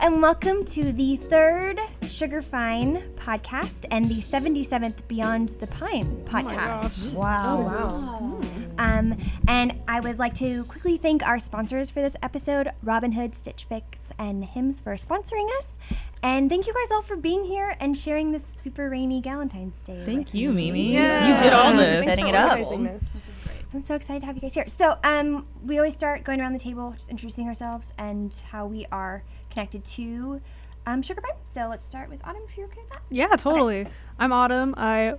and welcome to the third Sugar Fine podcast and the 77th Beyond the Pine podcast. Wow. And I would like to quickly thank our sponsors for this episode, Robin Hood, Stitch Fix, and Hims for sponsoring us. And thank you guys all for being here and sharing this super rainy Valentine's Day. Thank you, Mimi. Yeah. You did all this. Setting it up. This is great. I'm so excited to have you guys here. So we always start going around the table, just introducing ourselves and how we are connected to Sugar Pine. So let's start with Autumn, if you're okay with that. Yeah, totally. Okay. I'm Autumn. I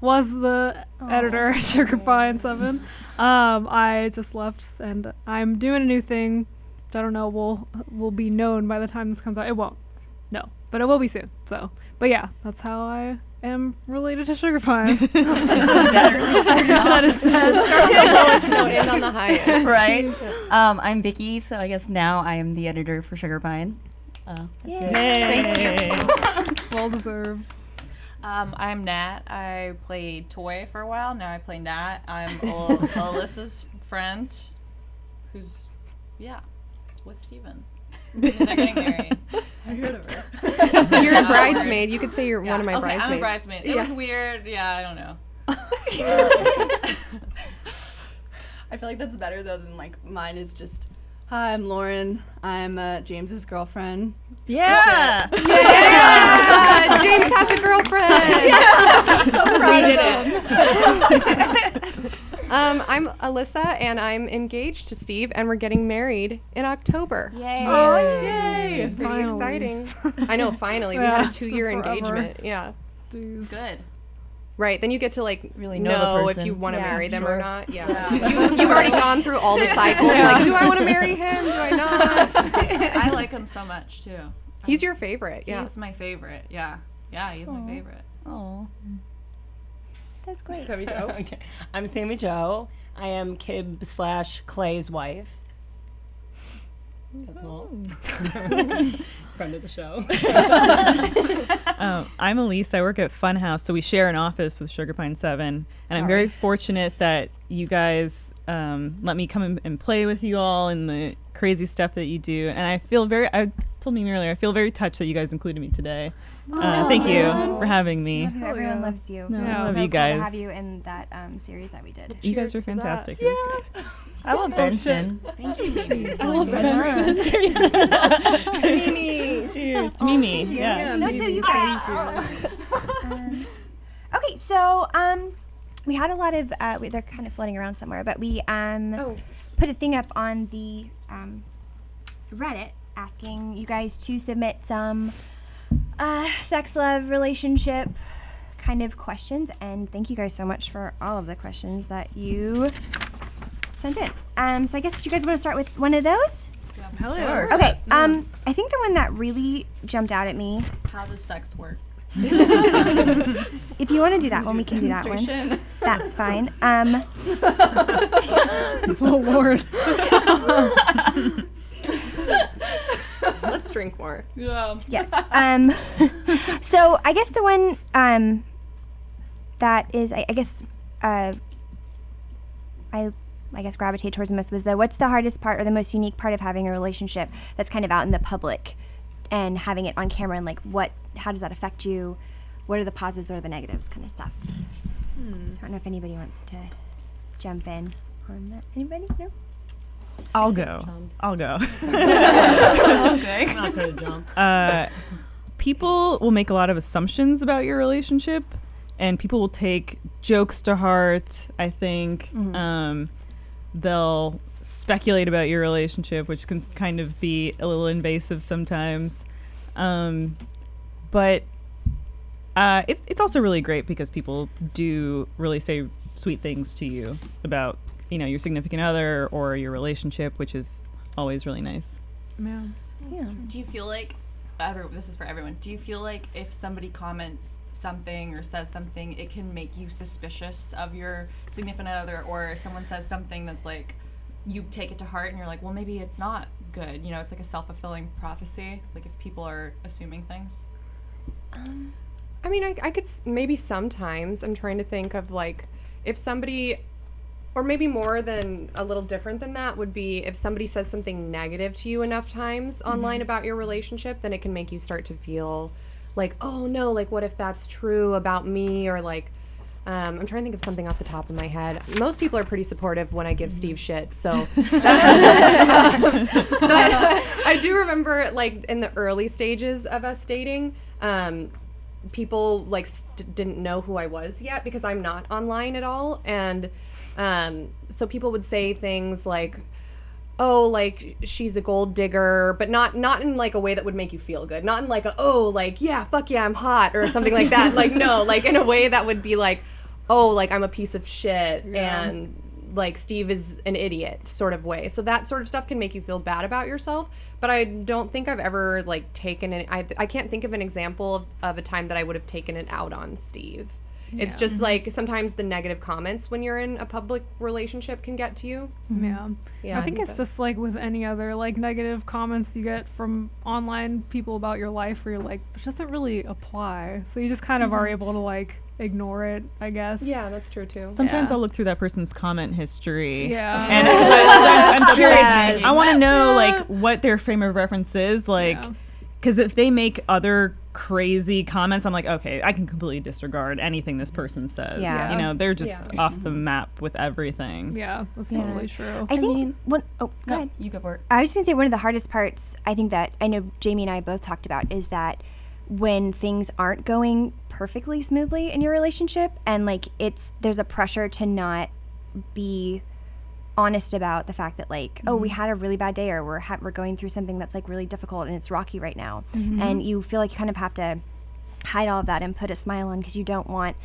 was the editor at Sugar Pine 7. I just left, and I'm doing a new thing. I don't know. Will be known by the time this comes out. It won't. No, but it will be soon. So, but yeah, that's how I am related to Sugar Pine. That is sad. Start on the lowest note, end on the highest. Right. I'm Vicky, so I guess now I am the editor for Sugar Pine. That's it. Thank you. Well deserved. I'm Nat. I played Toy for a while. Now I play Nat. I'm Alyssa's friend, who's, with Steven. They're getting married. Have you heard of her? You're a bridesmaid. You could say you're one of my bridesmaids. I'm a bridesmaid. It was weird. Yeah, I don't know. I feel like that's better though than like mine is just, hi, I'm Lauren. I'm James's girlfriend. Yeah. Yeah! James has a girlfriend. Yeah. So proud of him. I'm Alyssa, and I'm engaged to Steve, and we're getting married in October. Yay. Oh, yay. Pretty Finally. exciting. I know, finally. We Yeah, had a 2-year forever. engagement. Yeah. Jeez. Good. Right, then you get to like Really know the if person. you want to Yeah, marry them or sure. not. Yeah. You've already gone through all the cycles. Like, do I want to marry him? Do I not? I like him so much too. He's your favorite. Yeah. He's my favorite. Yeah. Yeah, he's my favorite. Oh. That's great. Sami Jo. Okay. I'm Sami Jo. I am Kib/Clay's wife. That's all. Friend of the show. I'm Elyse. I work at Funhouse, so we share an office with Sugar Pine 7. And I'm very fortunate that you guys let me come and play with you all and the crazy stuff that you do. And I told Mimi earlier, I feel very touched that you guys included me today. Thank you for having me. Everyone loves you. No, Yeah. I love So you cool guys. to have you in that series that we did. You guys are Cheers to that. fantastic. It was great. I love Benson. Thank you, baby. I love Benson. Mimi. Cheers to Mimi. Thank you. Yeah. That's what you guys. Okay, so we had a lot of they're kind of floating around somewhere, but we put a thing up on the Reddit asking you guys to submit some sex, love, relationship kind of questions, and thank you guys so much for all of the questions that you sent in. So I guess you guys want to start with one of those? Hell yeah. Okay. I think the one that really jumped out at me. How does sex work? If you want to do that one, we can do that one. That's fine. Oh, Lord. Let's drink more. Yeah. Yes. So I guess the one that is, I guess gravitate towards the most was what's the hardest part or the most unique part of having a relationship that's kind of out in the public and having it on camera, and like how does that affect you? What are the positives or the negatives kind of stuff? So I don't know if anybody wants to jump in on that. Anybody? No? I'll go. Okay. I'm not going to jump. People will make a lot of assumptions about your relationship, and people will take jokes to heart, I think. They'll speculate about your relationship, which can kind of be a little invasive sometimes. But it's also really great because people do really say sweet things to you about, your significant other or your relationship, which is always really nice. Man. Yeah. Do you feel like, this is for everyone, do you feel like if somebody comments something or says something, it can make you suspicious of your significant other, or someone says something that's like, you take it to heart and you're like, well, maybe it's not good. It's like a self-fulfilling prophecy, like if people are assuming things. I mean, I could maybe sometimes. I'm trying to think of like if somebody Or maybe more than a little different than that would be if somebody says something negative to you enough times online about your relationship, then it can make you start to feel like, oh no, like what if that's true about me? Or like, I'm trying to think of something off the top of my head. Most people are pretty supportive when I give Steve shit, so. I do remember, like, in the early stages of us dating, people like didn't know who I was yet because I'm not online at all, and so people would say things like, oh, like she's a gold digger, but not in like a way that would make you feel good, not in like a, oh, like yeah, fuck yeah, I'm hot or something like that. Like no, like in a way that would be like, oh, like I'm a piece of shit and like Steve is an idiot sort of way. So that sort of stuff can make you feel bad about yourself. But I don't think I've ever like taken it. I can't think of an example of a time that I would have taken it out on Steve. Yeah. It's just like sometimes the negative comments when you're in a public relationship can get to you. Yeah. I think it's just like with any other like negative comments you get from online people about your life where you're like, it doesn't really apply. So you just kind of are able to like ignore it, I guess. Yeah, that's true too. Sometimes I'll look through that person's comment history. Yeah. And I'm curious. I want to know like what their frame of reference is, like, because if they make other crazy comments, I'm like, okay, I can completely disregard anything this person says. Yeah. You know, they're just off the map with everything. Yeah, that's totally true. I think go ahead. You go for it. I was just gonna say one of the hardest parts, I think that I know Jamie and I both talked about, is that when things aren't going perfectly smoothly in your relationship, and like there's a pressure to not be honest about the fact that like, oh, we had a really bad day, or we're going through something that's like really difficult and it's rocky right now, and you feel like you kind of have to hide all of that and put a smile on because you don't want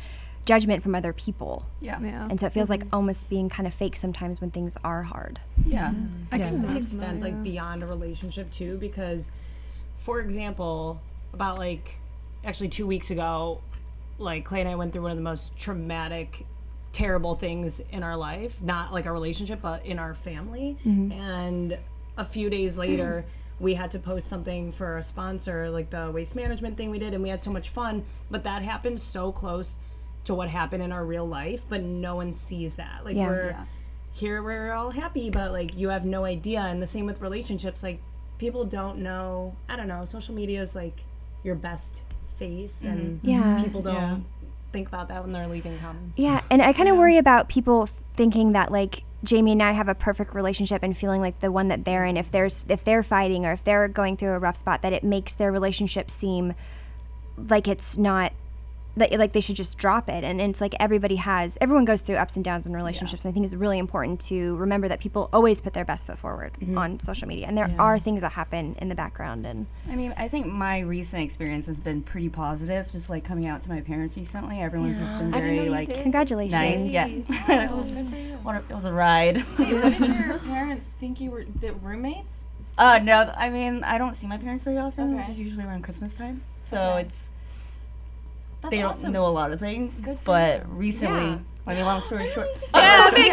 judgment from other people. And so it feels like almost being kind of fake sometimes when things are hard. I think that extends like beyond a relationship too, because for example, about like actually 2 weeks ago, like Clay and I went through one of the most traumatic, terrible things in our life, not like our relationship, but in our family. And a few days later, we had to post something for a sponsor, like the waste management thing we did, and we had so much fun, but that happened so close to what happened in our real life, but no one sees that. Like we're all happy, but like you have no idea. And the same with relationships, like people don't know, I don't know, social media is like your best face, and people don't think about that when they're leaving comments. And I kind of worry about people thinking that like Jamie and I have a perfect relationship and feeling like the one that they're in, if they're fighting or if they're going through a rough spot, that it makes their relationship seem like it's not like they should just drop it. And it's like everyone goes through ups and downs in relationships, and I think it's really important to remember that people always put their best foot forward on social media, and there are things that happen in the background. And I mean, I think my recent experience has been pretty positive, just like coming out to my parents recently. Everyone's just been very like, congratulations. Nice. It was a ride. Wait, what did your parents think you were, the roommates? No, I mean, I don't see my parents very often. It's usually around Christmas time, so they don't know a lot of things, but recently, I mean, long story short. Yeah, Vicky!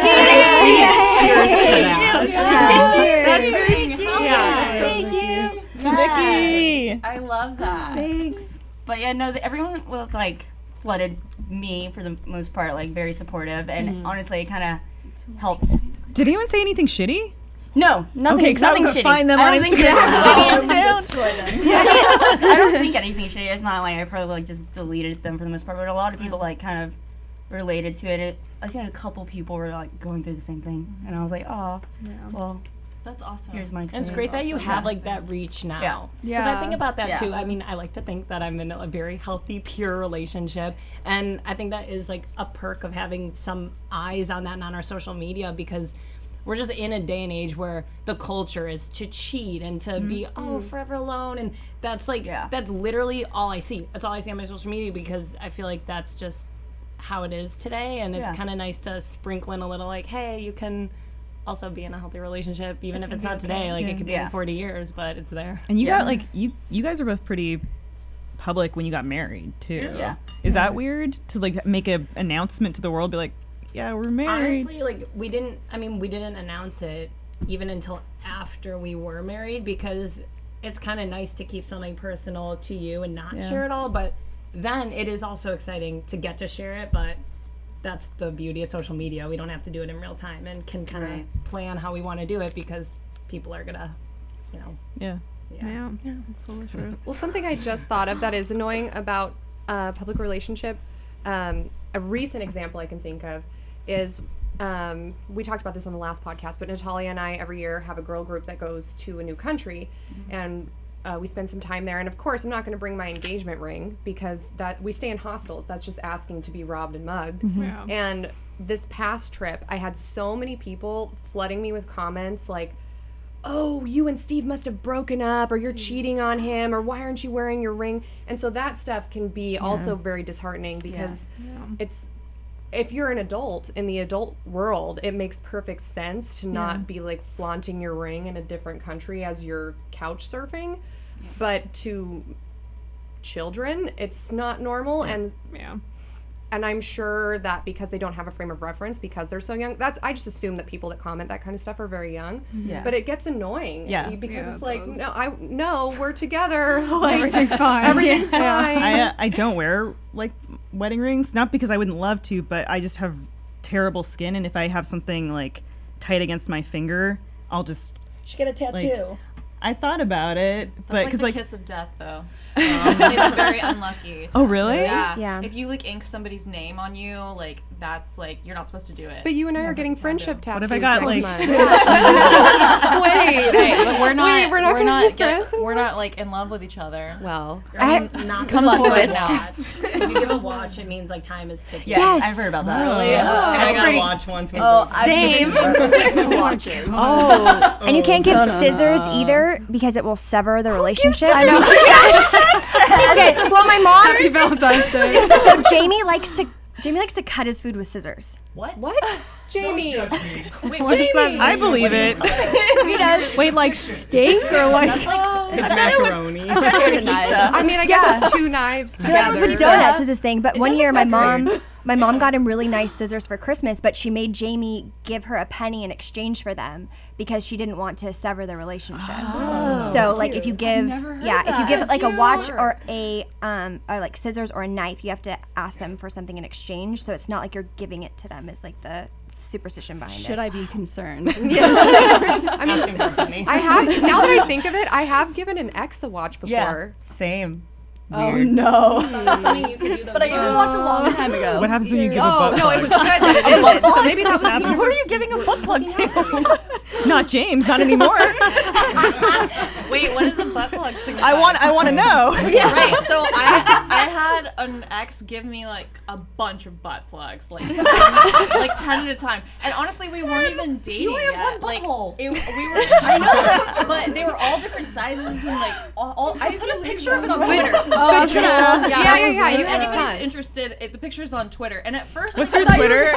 That's very cute. Thank you. To Vicky! I love that. Thanks. But yeah, no, everyone was like flooded me for the most part, like very supportive, and honestly, it kind of helped. Did anyone say anything shitty? No, nothing. Okay, because I'm nothing going to shitty. find them on Instagram. I don't think anything shitty. It's not like I probably like just deleted them for the most part, but a lot of people like kind of related to it. I think a couple people were like going through the same thing, and I was like, oh, well, that's awesome. Here's my And experience. it's great that you have like that reach now. Because I think about that too. I mean, I like to think that I'm in a very healthy, pure relationship, and I think that is like a perk of having some eyes on that and on our social media, because we're just in a day and age where the culture is to cheat and to be forever alone, and that's like that's literally all I see. That's all I see on my social media, because I feel like that's just how it is today, and it's kind of nice to sprinkle in a little like, hey, you can also be in a healthy relationship, even if it's not today. Like it could be in 40 years, but it's there. And you got like you guys are both pretty public when you got married too. Is that weird to like make an announcement to the world, be like, yeah, we're married? Honestly, like we didn't announce it even until after we were married, because it's kind of nice to keep something personal to you and not share it all, but then it is also exciting to get to share it. But that's the beauty of social media. We don't have to do it in real time and can kind of plan how we want to do it because people are gonna, Yeah. Yeah, that's totally true. Well, something I just thought of that is annoying about public relationship, a recent example I can think of is, we talked about this on the last podcast, but Natalia and I every year have a girl group that goes to a new country, and we spend some time there. And of course, I'm not going to bring my engagement ring because that we stay in hostels. That's just asking to be robbed and mugged. Yeah. And this past trip, I had so many people flooding me with comments like, oh, you and Steve must have broken up, or you're cheating on him, or why aren't you wearing your ring? And so that stuff can be also very disheartening because it's, if you're an adult in the adult world, it makes perfect sense to not be like flaunting your ring in a different country as you're couch surfing. But to children, it's not normal. And I'm sure that because they don't have a frame of reference, because they're so young, I just assume that people that comment that kind of stuff are very young. Yeah. But it gets annoying. Yeah. Because it's it like, does. no, we're together. Like, Everything's fine. everything's fine. I don't wear like wedding rings, not because I wouldn't love to, but I just have terrible skin, and if I have something like tight against my finger, I'll just. You should get a tattoo. I thought about it, but That's because like the kiss of death, though. It's very unlucky. Oh, really? Yeah. Yeah. If you like ink somebody's name on you, like that's like you're not supposed to do it. But you and I are getting friendship tattoos. What if I got next like? month. Wait. Hey, but we're not. Wait, we're not gonna be friends we're not like in love with each other. Well, Not Come plot on, twist. twist. If you give a watch, it means like time is ticking. Yes. I've heard about that. Really? And I got pretty- a watch once. With Same. Watches. oh, And you can't give scissors either because it will sever the relationship. I know. Okay, well, my mom. Happy Valentine's Day. So Jamie likes to cut his food with scissors. what? Jamie. What is that? I believe it. He does. Wait, like steak or like? It's macaroni. I mean, I guess it's two knives together. With donuts is his thing. But one year, my mom got him really nice scissors for Christmas, but she made Jamie give her a penny in exchange for them because she didn't want to sever the relationship. So like if you give like a watch or a like scissors or a knife, you have to ask them for something in exchange. So it's not like you're giving it to them. It's like the superstition behind it. Should I be concerned? I mean, I have, now that I think of it, I have given an ex a watch before. Yeah. Same. Oh no! But I gave him a watch a long time ago. What happens when you give a Oh, butt no, plug? it was good that it ended. So maybe that was Who are you giving a butt plug to? Not James, not anymore. Wait, what does a butt plug signify? I want to know. Right, so I had an ex give me like a bunch of butt plugs, like 10 at a time, and honestly, we weren't even dating only have yet. one Like, butthole. we were, I know, but they were all different sizes and like all. I put a picture of it on Twitter. good job. Yeah. You had a Anybody's ton. interested, the picture's on Twitter, and at first, What's I your thought you Twitter?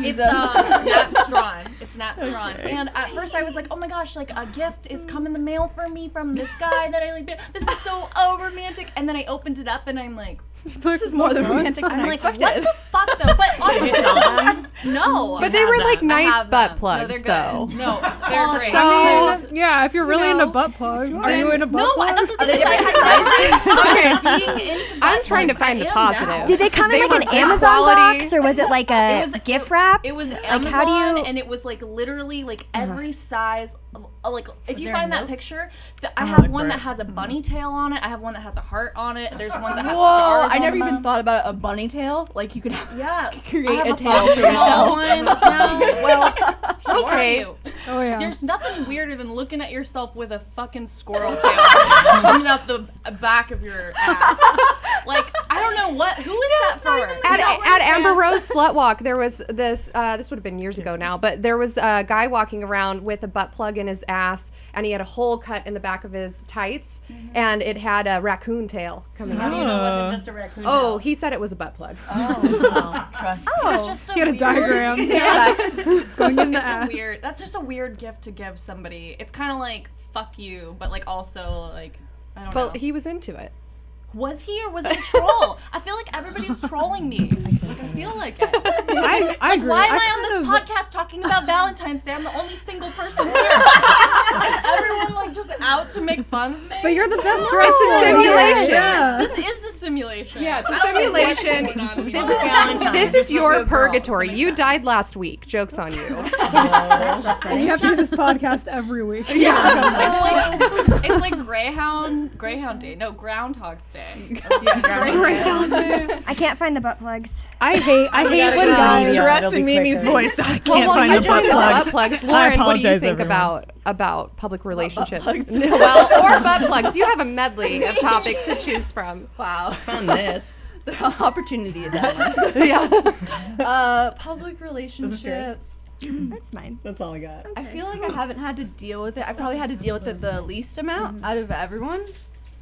It's Nat Strawn. It's Nat Strawn. And at first I was like, oh my gosh, like a gift is come in the mail for me from this guy that I like. This is so romantic. And then I opened it up and I'm like, This is more than romantic than I'm I like, what expected. the fuck though? But honestly, no. But they were like I nice have butt them. plugs, No, they're good. though. No, they're great. So, Yeah, if you're really know, into butt plugs, are you into butt no, plugs? that's the thing. I had being into butt I'm trying to plugs. find I the am positive. now. Did they come in They like were an good Amazon quality. box or was it like a It was gift wrapped? It was Like, Amazon, how do you? and it was like literally like every size. Like if you there find that notes? picture, I have look one for that it. has a bunny tail on it. I have one that has a heart on it. There's ones that have Whoa! stars. I on never even them. thought about a bunny tail. Like you could Yeah, create I have a tail bunny for yourself. one now. Well, okay. Oh yeah. There's nothing weirder than looking at yourself with a fucking squirrel tail coming out the back of your ass. Like I don't know who is that for? At Amber Rose Slut Walk, there was this. This would have been years ago now, but there was a guy walking around with a butt plug in his ass, and he had a hole cut in the back of his tights, and it had a raccoon tail coming How out. do you know it wasn't just a raccoon? Oh, he said it was a butt plug. Trust. It's just He had a weird- diagram. It's going in the It's ass. a weird. That's just a weird gift to give somebody. It's kind of like fuck you, but like also like I don't Well, know. he was into it. Was he or was it a troll? I feel like everybody's trolling me. Like I feel like it. I Like agree. why am I kind on this of- podcast talking about Valentine's Day? I'm the only single person here. Is everyone like just out to make fun of me? But you're the best dressed It's a one. simulation. Yeah. This is the simulation. Yeah, it's a I don't know what's simulation. going on This anymore. Valentine. This Just is your with girls. purgatory. That You makes died last week. Joke's on you. And you have to do this podcast every week. Yeah. It's like Greyhound Day. No, Groundhog's Day. I can't find the butt plugs. I hate when The guys. stress in Mimi's voice. I can't Well, find you the find butt the butt plugs. plugs. Lauren, what do you apologize, think everyone. about public relationships? Well, or butt plugs. You have a medley of topics to choose from. Wow. Found this. The opportunity is endless. Yeah. Public relationships. That's mine. That's all I got. I feel like I haven't had to deal with it. I probably had to deal with it the least amount out of everyone.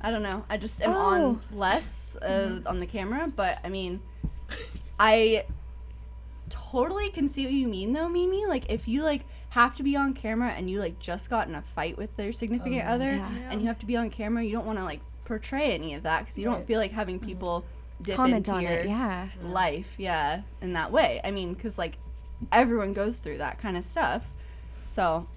I don't know. I just am on less on the camera, but I mean, I totally can see what you mean though, Mimi. Like if you like have to be on camera and you like just got in a fight with their significant other and you have to be on camera, you don't want to like portray any of that because you don't feel like having people dip Comment into on your it, yeah. life, in that way. I mean, because like everyone goes through that kind of stuff. So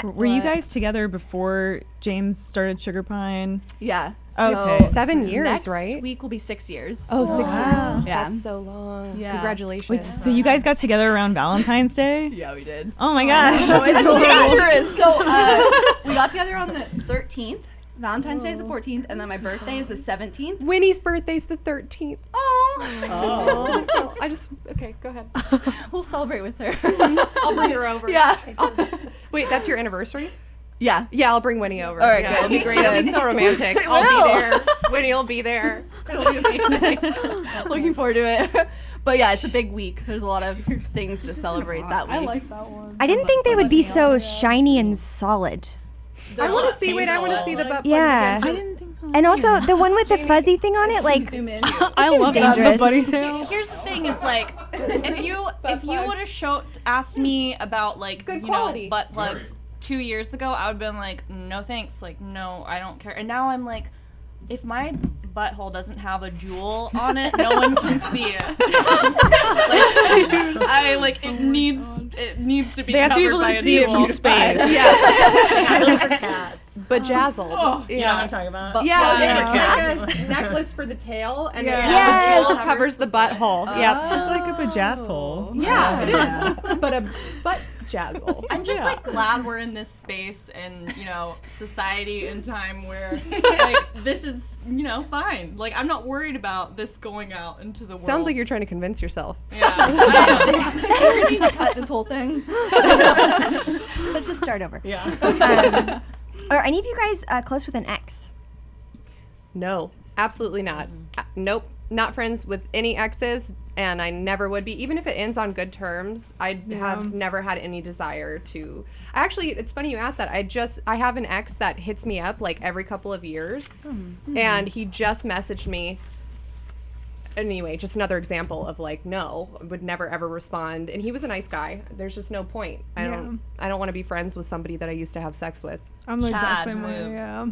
Were you guys together before James started Sugar Pine? yeah. Okay. 7 years, Next right? week will be 6 years. Oh, 6 years. Yeah. That's so long. Yeah. Congratulations. Wait, so you guys got together around Valentine's Day? Yeah, we did. Oh my gosh. So it's dangerous. So we got together on the 13th. Valentine's Day is the 14th, and then my birthday is the 17th. Winnie's birthday's the 13th. Oh. So okay, go ahead. We'll celebrate with her. I'll bring her over. Yeah. Wait, that's your anniversary? Yeah. Yeah, I'll bring Winnie over. All right, yeah, good. It'll be great. It'll be so romantic. I'll be there. Winnie will be there. It'll be amazing. Looking forward to it. But yeah, it's a big week. There's a lot of things to celebrate that week. I like that one. I didn't think they would be so shiny and solid. I want to see. Wait, I want to see the butt plug Yeah. again. didn't think so. And also the one with the fuzzy thing on it, like I seems love that. The dangerous. buddy tail. Here's the thing: is like if you would have asked me about like Good quality. butt plugs 2 years ago, I would have been like, no thanks, like no, I don't care. And now I'm like, if my butthole doesn't have a jewel on it, no one can see it. It needs to be. They have to be covered able by to a see it jewel. from space. Yeah. Those for cats. Bejazzled. You know what I'm talking about? Yeah, it's like a necklace for the tail, and then Yes. the jewel covers the butthole. Yeah. It's like a bajasshole. Yeah, it is. But a butt jazzle. I'm just like glad we're in this space and society and time where like this is fine. Like I'm not worried about this going out into the world. Sounds like you're trying to convince yourself. Yeah. I am. We need to cut this whole thing. let's just start over. Yeah. Are any of you guys close with an ex? No, absolutely not. Nope, not friends with any exes, and I never would be. Even if it ends on good terms, I have never had any desire to. Actually, it's funny you asked that. I have an ex that hits me up like every couple of years, and he just messaged me. Anyway, just another example of like, no, would never ever respond. And he was a nice guy. There's just no point. I don't want to be friends with somebody that I used to have sex with. I'm the exact Chad same way. moves. Yeah.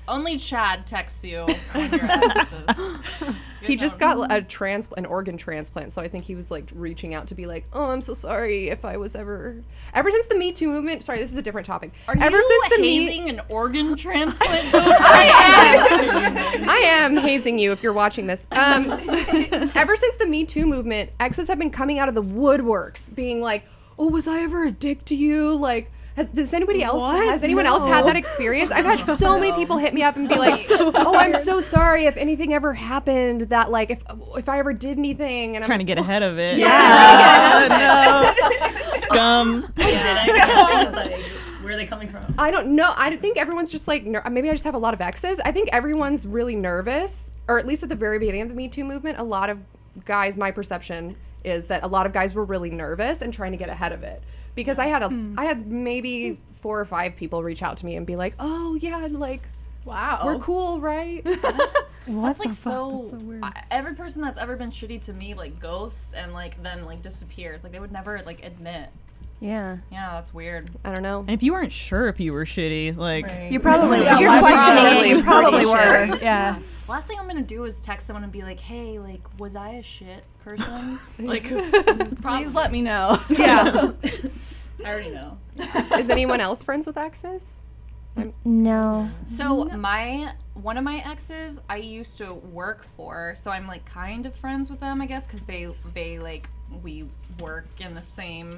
Only Chad texts you when you're exes. He just got an organ transplant, so I think he was like reaching out to be like, "Oh, I'm so sorry if I was ever since the Me Too movement." Sorry, this is a different topic. Are ever you since the hazing an organ transplant? I am hazing you if you're watching this. Ever since the Me Too movement, exes have been coming out of the woodworks, being like, "Oh, was I ever a dick to you?" Like. Has anyone else had that experience? I've had so many people hit me up and be like, "Oh, I'm so sorry if anything ever happened. That like if I ever did anything." And Trying to get ahead of it. Yeah. No. Scum. Where are they coming from? I don't know. I think everyone's just like maybe I just have a lot of exes. I think everyone's really nervous, or at least at the very beginning of the Me Too movement, a lot of guys. My perception is that a lot of guys were really nervous and trying to get ahead of it. Because I had maybe 4 or 5 people reach out to me and be like, "Oh yeah, like, Wow. we're cool, right?" That's like so. That's so weird. Every person that's ever been shitty to me like ghosts and like then like disappears. Like they would never like admit. Yeah. Yeah, that's weird. I don't know. And if you weren't sure if you were shitty, like You probably Yeah, if you're why questioning probably it, you probably pretty were. Yeah. Last thing I'm gonna do is text someone and be like, "Hey, like, was I a shit person?" Like, Please let me know. Yeah. I already know. Is anyone else friends with exes? No. So one of my exes I used to work for, so I'm like kind of friends with them, I guess, because they like we work in the same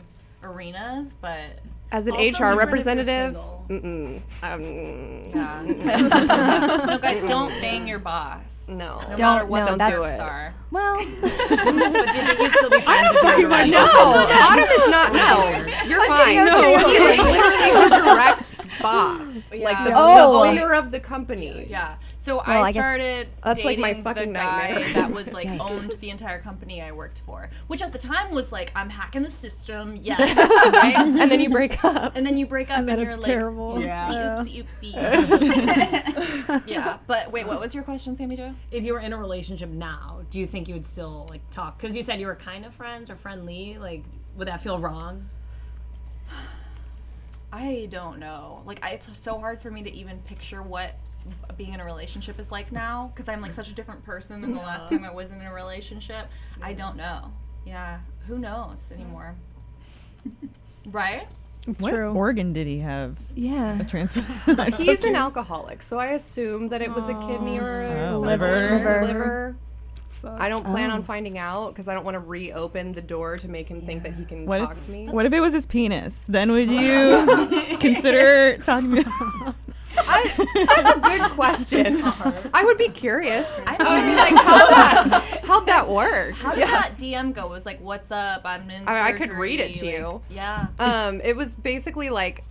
arenas, but As an Also, HR even if you're representative, single. yeah. No, guys, don't bang your boss. No. No Don't- matter what no, the that's- risks are. Well, But do you think you'd still be friends if you were right? No, Autumn is not. No, you're fine. No. He is literally the direct boss, like the Oh. owner of the company. Yeah. So Well, I I guess started that's like dating my fucking the guy nightmare. that was like Yikes. owned the entire company I worked for, which at the time was like, I'm hacking the system, yes, right? And then you break up. And then you break up and, then you're it's like, terrible. oopsie, oopsie. Yeah, but wait, what was your question, Sami Jo? If you were in a relationship now, do you think you would still like talk? Because you said you were kind of friends or friendly. Like, would that feel wrong? I don't know. Like, it's so hard for me to even picture what being in a relationship is like now, because I'm like such a different person than the last time I was in a relationship. I don't know. Yeah, who knows anymore? Right? It's What true. organ did he have? yeah. A transplant. He's an alcoholic, so I assumed that it was a kidney or Oh, something. liver. Liver. Sucks. I don't plan on finding out because I don't want to reopen the door to make him think that he can What talk if, to me. what if it was his penis? Then would you consider talking about That's a good question. I would be curious. I would be like, how'd that work? How did that DM go? It was like, what's up? I'm in I could surgery," read it to like, you. Yeah. It was basically like,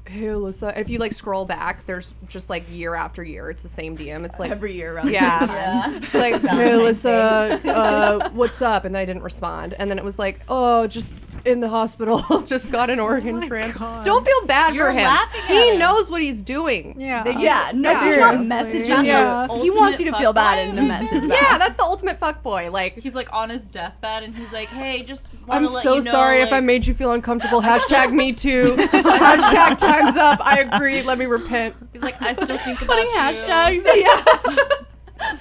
hey, Alyssa. If you like scroll back, there's just like year after year, it's the same DM. It's like Every year around. yeah. It's like, hey, Alyssa, what's up? And then I didn't respond. And then it was like, oh, just in the hospital, just got an organ transplant. Don't feel bad You're for him. laughing at He him. knows what he's doing. Yeah. Yeah, no, Yeah. he's not Seriously. messaging Yeah. you. He wants you to feel bad Ultimate and a message back. Yeah, that's the ultimate fuckboy. Like, He's like on his deathbed and he's like, hey, just want I'm to let so you know, sorry if like, I made you feel uncomfortable. Hashtag me too. Hashtag time's up. I agree. Let me repent. He's like, I still think about Putting you. hashtags. Yeah.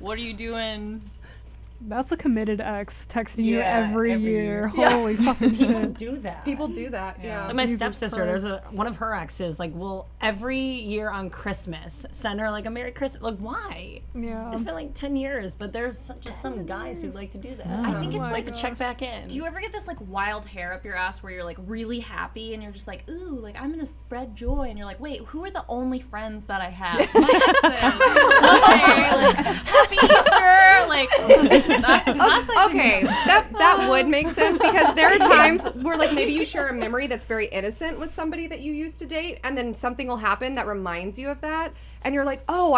What are you doing? That's a committed ex texting you Yeah, every every year. year. Holy fucking People shit. do that. People do that. Yeah. Like my Jesus stepsister, Christ. there's one of her exes, like, will every year on Christmas send her like a Merry Christmas. Like, why? Yeah. It's been like 10 years, but there's just some guys who like to do that. I think it's my like to check back in. Do you ever get this like wild hair up your ass where you're like really happy and you're just like, ooh, like I'm gonna spread joy, and you're like, wait, who are the only friends that I have? My exes. Okay, like Happy Easter, like that's I think Okay, that would make sense because there are times where like maybe you share a memory that's very innocent with somebody that you used to date, and then something will happen that reminds you of that, and you're like, oh,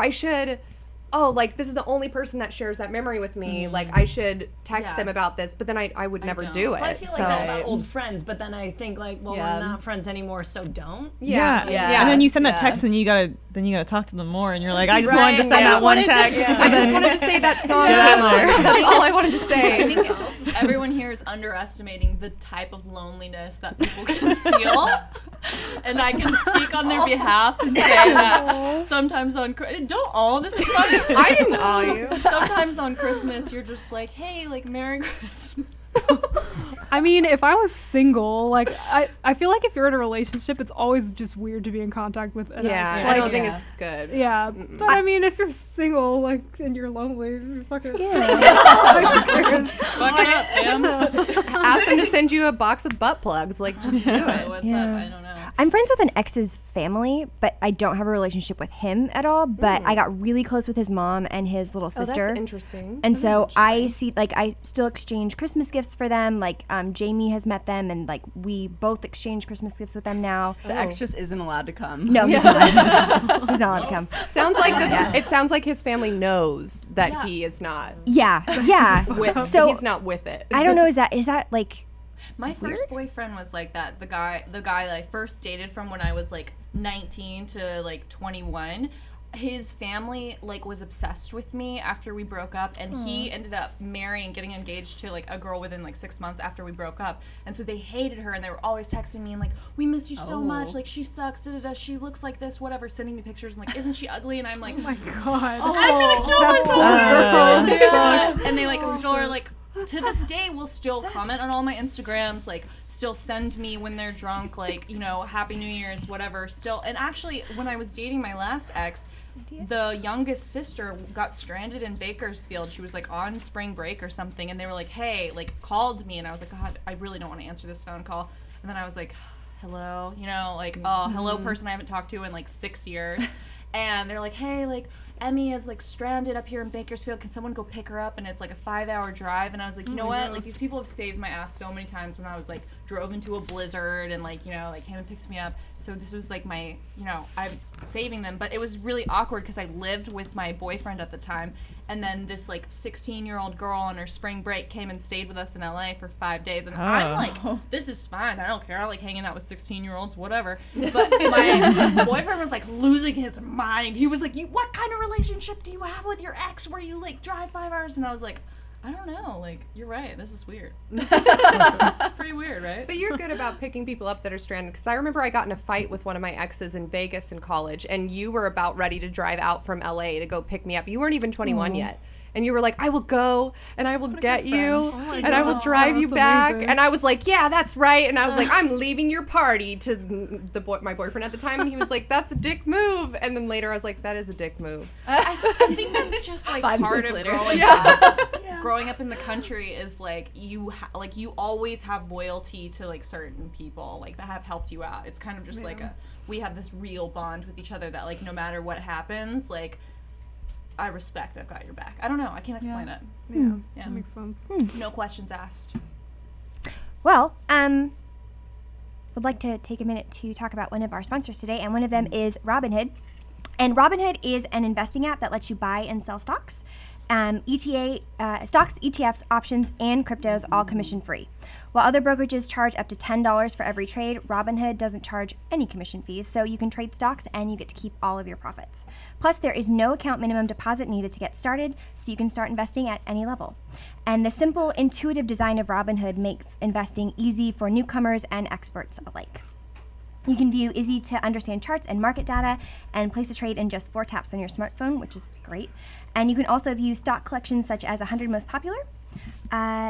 like this is the only person that shares that memory with me. Like I should text Yeah. them about this, but then I would never don't. do it. But I feel like so that about old friends, but then I think like, well, Yeah. we're not friends anymore, so don't. yeah, Yeah. And then you send that Yeah. text and you gotta talk to them more and you're like, I just Right, wanted to send I that just one wanted to- text. I just wanted to say that song came on. That's all I wanted to I say. think everyone here is underestimating the type of loneliness that people can feel. And I can speak on their behalf and say that sometimes on this is funny. I didn't awe you. Sometimes on Christmas you're just like, hey, like Merry Christmas. I mean, if I was single, like I feel like if you're in a relationship, it's always just weird to be in contact with an Yeah, ex. I Like, don't think it's good. yeah, but I mean, if you're single, like, and you're lonely, you're fucking Fuck it up, fam. Ask them to send you a box of butt plugs. Like, just do it. What's Yeah. up? I don't know. I'm friends with an ex's family, but I don't have a relationship with him at all. But I got really close with his mom and his little Oh, sister. that's interesting. And so I see, like, I still exchange Christmas gifts for them. Like, Jamie has met them, and like we both exchange Christmas gifts with them now. The ex just isn't allowed to come. No, he's not. He's not allowed to come. Sounds like it sounds like his family knows that he is not Yeah, yeah. with. So he's not with it. I don't know. Is that like? My first boyfriend was like that. The guy that I first dated from when I was like 19 to like 21. His family like was obsessed with me after we broke up, and he ended up marrying, getting engaged to like a girl within like 6 months after we broke up. And so they hated her, and they were always texting me and like, we miss you so much, like she sucks, she looks like this, whatever, sending me pictures and like, isn't she ugly? And I'm like, Oh my god. oh, That's so yeah. And they like stole her like to this day will still comment on all my Instagrams, like still send me when they're drunk, like, you know, Happy New Year's, whatever, still. And actually, when I was dating my last ex, the youngest sister got stranded in Bakersfield. She was like on spring break or something, and they were like, hey, like called me, and I was like, God, I really don't want to answer this phone call. And then I was like, hello, you know, like, oh, hello, person I haven't talked to in like 6 years. And they're like, hey, like, Emmy is like stranded up here in Bakersfield. Can someone go pick her up? And it's like a 5-hour drive. And I was like, you know what? Like, these people have saved my ass so many times when I was like drove into a blizzard and like, you know, like came and picks me up. So this was like my, you know, I'm saving them. But it was really awkward because I lived with my boyfriend at the time. And then this like 16-year-old girl on her spring break came and stayed with us in LA for 5 days. And I'm like, this is fine. I don't care. I like hanging out with 16-year-olds, whatever. But my boyfriend was like losing his mind. He was like, what kind of relationship do you have with your ex where you like drive 5 hours? And I was like, I don't know. Like, you're right. This is weird. It's pretty weird, right? But you're good about picking people up that are stranded. Because I remember I got in a fight with one of my exes in Vegas in college, and you were about ready to drive out from LA to go pick me up. You weren't even 21 yet. And you were like, I will go, and I will get you, and I will drive you back. Amazing. And I was like, yeah, that's right. And I was like, I'm leaving your party to my boyfriend at the time. And he was like, that's a dick move. And then later I was like, that is a dick move. I think that's just like part of growing up in the country is like you always have loyalty to like certain people like that have helped you out. It's kind of just like we have this real bond with each other that like no matter what happens, like I respect, I've got your back. I don't know, I can't explain it. Yeah, that makes sense. No questions asked. Well, would like to take a minute to talk about one of our sponsors today, and one of them is Robinhood. And Robinhood is an investing app that lets you buy and sell stocks. Stocks, ETFs, options, and cryptos, all commission-free. While other brokerages charge up to $10 for every trade, Robinhood doesn't charge any commission fees, so you can trade stocks and you get to keep all of your profits. Plus, there is no account minimum deposit needed to get started, so you can start investing at any level. And the simple, intuitive design of Robinhood makes investing easy for newcomers and experts alike. You can view easy-to-understand charts and market data and place a trade in just 4 taps on your smartphone, which is great. And you can also view stock collections such as 100 most popular.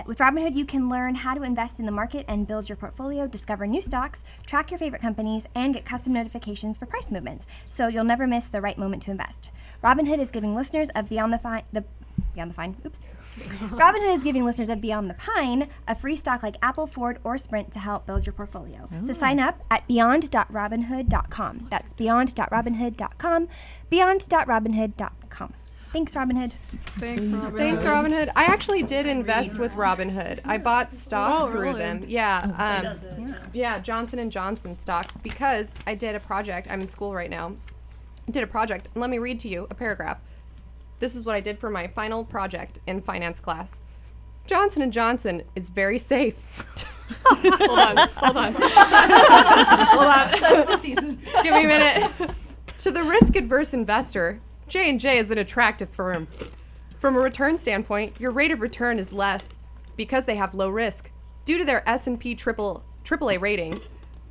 With Robinhood, you can learn how to invest in the market and build your portfolio, discover new stocks, track your favorite companies, and get custom notifications for price movements, so you'll never miss the right moment to invest. Robinhood is giving listeners of Robinhood is giving listeners of Beyond the Pine a free stock like Apple, Ford, or Sprint to help build your portfolio. So sign up at beyond.robinhood.com. That's beyond.robinhood.com. Beyond.robinhood.com. Thanks, Robinhood. Thanks, Robinhood. Thanks, Robinhood. I actually did invest with Robinhood. I bought stock through them. Yeah. Yeah, Johnson & Johnson stock, because I did a project. I'm in school right now. I did a project. And let me read to you a paragraph. This is what I did for my final project in finance class. Johnson & Johnson is very safe. Hold on. That's the thesis. Give me a minute. To the risk-adverse investor, J&J is an attractive firm. From a return standpoint, your rate of return is less because they have low risk. Due to their S&P AAA rating,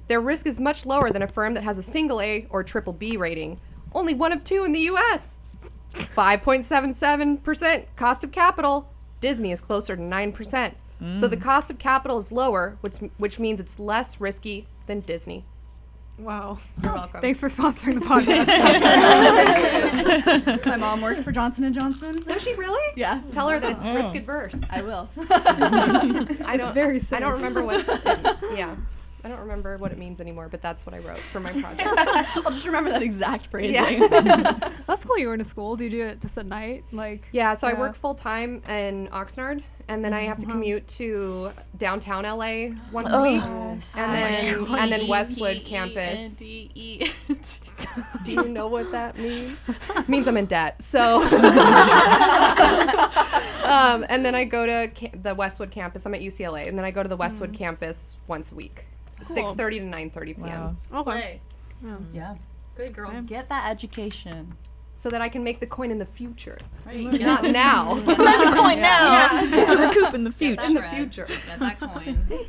their risk is much lower than a firm that has a single A or triple B rating. Only one of 2 in the U.S. 5.77% cost of capital. Disney is closer to 9%. So the cost of capital is lower, which means it's less risky than Disney. Wow. You're welcome. Thanks for sponsoring the podcast. My mom works for Johnson & Johnson. Does she really? Yeah. Tell her that it's risk adverse. I will. It's very safe. I don't remember what. I don't remember what it means anymore, but that's what I wrote for my project. I'll just remember that exact phrasing. Yeah. That's cool. You were in a school. Do you do it just at night? I work full time in Oxnard, and then I have to commute to downtown LA once a week, and then Westwood campus. Do you know what that means? It means I'm in debt. So, and then I go to the Westwood campus. I'm at UCLA, and then I go to the Westwood campus once a week, 6:30 to 9:30 p.m. Wow. Okay. Yeah. Good girl. Get that education. So that I can make the coin in the future. Right. Not now. Spend the coin now to recoup in the future. In the future. Get that coin.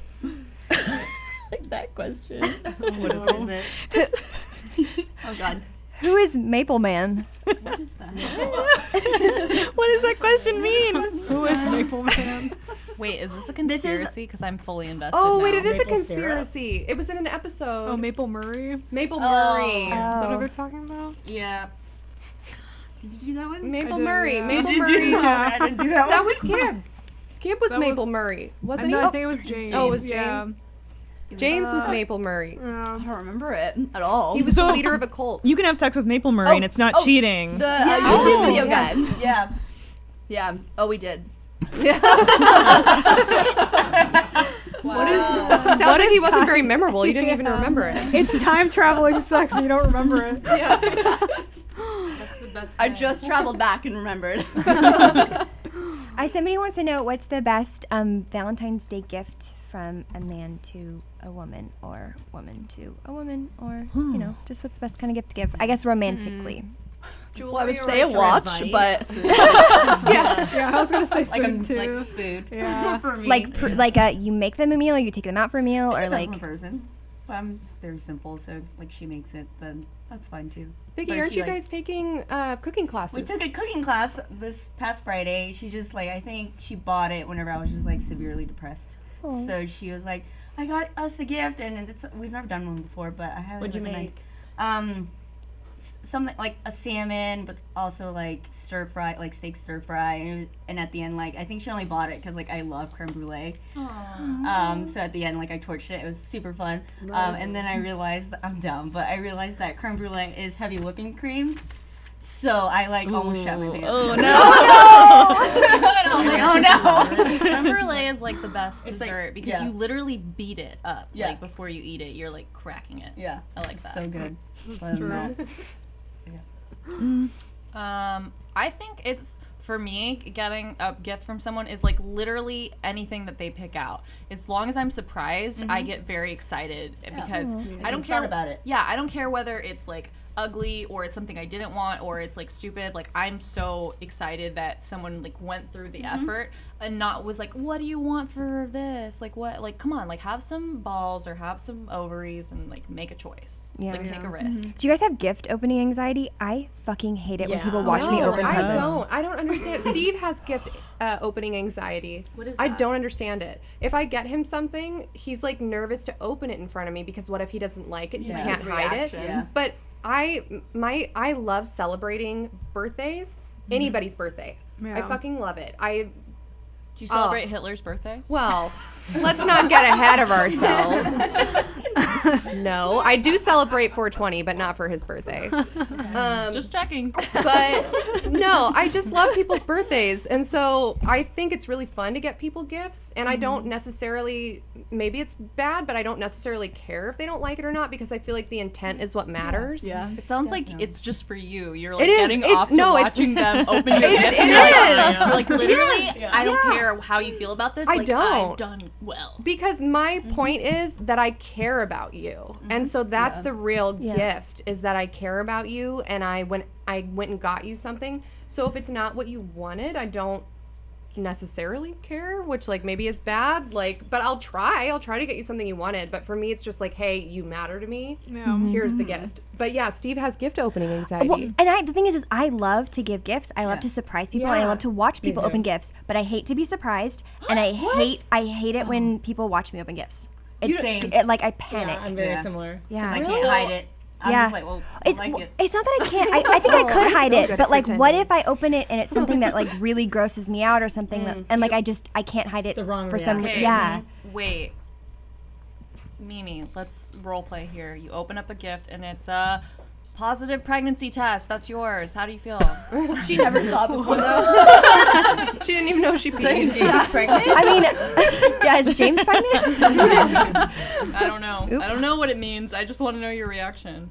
Like that question. What is it? Oh God. Who is Maple Man? What is that? What does that question mean? Who is Maple Man? Wait, is this a conspiracy? Because I'm fully invested. Oh, now. wait, it is a Maple conspiracy. It was in an episode. Oh, Maple Murray. Maple Murray. Is that what they're talking about? Yeah. Did you do that one? Maple I did, Murray. yeah. Maple Did Murray. you? I didn't do that one. That was Kib. Kib was That Maple was- Murray, wasn't No, he? I think it was James. Oh, it was Yeah. James. James was Maple Murray. I don't remember it at all. He was So- the leader of a cult. You can have sex with Maple Murray and it's not cheating. the YouTube video yes. guy. Yeah. Yeah. Oh, we did. Sounds like he wasn't very memorable. You didn't even remember it. It's time traveling sex and you don't remember it. That's the best. I kind. just traveled back and remembered. Somebody wants to know what's the best Valentine's Day gift from a man to a woman or woman to a woman or, you know, just what's the best kind of gift to give? I guess romantically. Well, I would say a watch, but Yeah, I was gonna say Like food too. like food. Yeah. For me. Like you make them a meal or you take them out for a meal or Depends like... on the person. But I'm just very simple, so like she makes it, then that's fine too. Vicky, But if aren't she, you guys taking cooking classes? We took a cooking class this past Friday. She just like, I think she bought it whenever I was just like severely depressed. Oh. So she was like, I got us a gift, and we've never done one before, but I highly What'd you recommend. make? Something like a salmon, but also like stir fry, like steak stir fry, and at the end, like I think she only bought it because like I love creme brulee. So at the end, like I torched it. It was super fun. And then I realized I'm dumb, but I realized that creme brulee is heavy whipping cream. So I like almost shut my pants. Oh, no. Oh no! Creme brulee is like the best It's like- dessert because yeah. you literally beat it up. Yeah. Like before you eat it, you're like cracking it. Yeah, I like that. so good. That's true. I think it's for me getting a gift from someone is like literally anything that they pick out. As long as I'm surprised, I get very excited because I don't care about it. Yeah, I don't care whether it's like ugly or it's something I didn't want or it's like stupid. Like I'm so excited that someone like went through the effort and not was like, what do you want for this? Like what? Like come on, like have some balls or have some ovaries and like make a choice. Yeah. Like take a risk. Do you guys have gift opening anxiety? I fucking hate it when Yeah. people watch me No, open I presents. I don't understand. Steve has gift opening anxiety. What is I that? don't understand it. If I get him something, he's like nervous to open it in front of me because what if he doesn't like it? He can't His hide it. reaction. Yeah. But I love celebrating birthdays. Anybody's birthday. I Yeah. fucking love it. Do you celebrate Hitler's birthday? Well, let's not get ahead of ourselves. No, I do celebrate 420, but not for his birthday. Just checking. But no, I just love people's birthdays. And so I think it's really fun to get people gifts. And I don't necessarily, maybe it's bad, but I don't necessarily care if they don't like it or not because I feel like the intent is what matters. Yeah. It sounds like it's just for you. You're like It is. getting It's- off to no, it's- watching them open your gift. It and you're like, is. You're like literally, I don't Yeah. care how you feel about this. I Like, don't. I've done well. Because my point is that I care about you. And so that's the real gift is that I care about you and I went and got you something. So if it's not what you wanted, I don't necessarily care, which like maybe is bad, like but I'll try to get you something you wanted, but for me it's just like, hey, you matter to me. Yeah. Here's the gift. But yeah, Steve has gift opening anxiety. Well, and the thing is I love to give gifts. I love to surprise people. And I Yeah. love to watch people open gifts. But I hate to be surprised, and I hate it when people watch me open gifts. Same. Like I panic. I'm very Yeah. similar. Yeah. I can't hide it. I'm Yeah. just like, well, I It's, like it. it's not that I can't. I think I Oh, could I'm hide so it, good but at like, what pretending. if I open it and it's something that like really grosses me out or something, that, and like I can't hide it The wrong for some. Okay. Yeah. Wait. Mimi, let's role play here. You open up a gift and it's a positive pregnancy test. That's yours. How do you feel? She never saw it before though. She didn't even know she peed. James pregnant? I mean, yeah, is James pregnant? I don't know. I Oops. don't know what it means. I just want to know your reaction.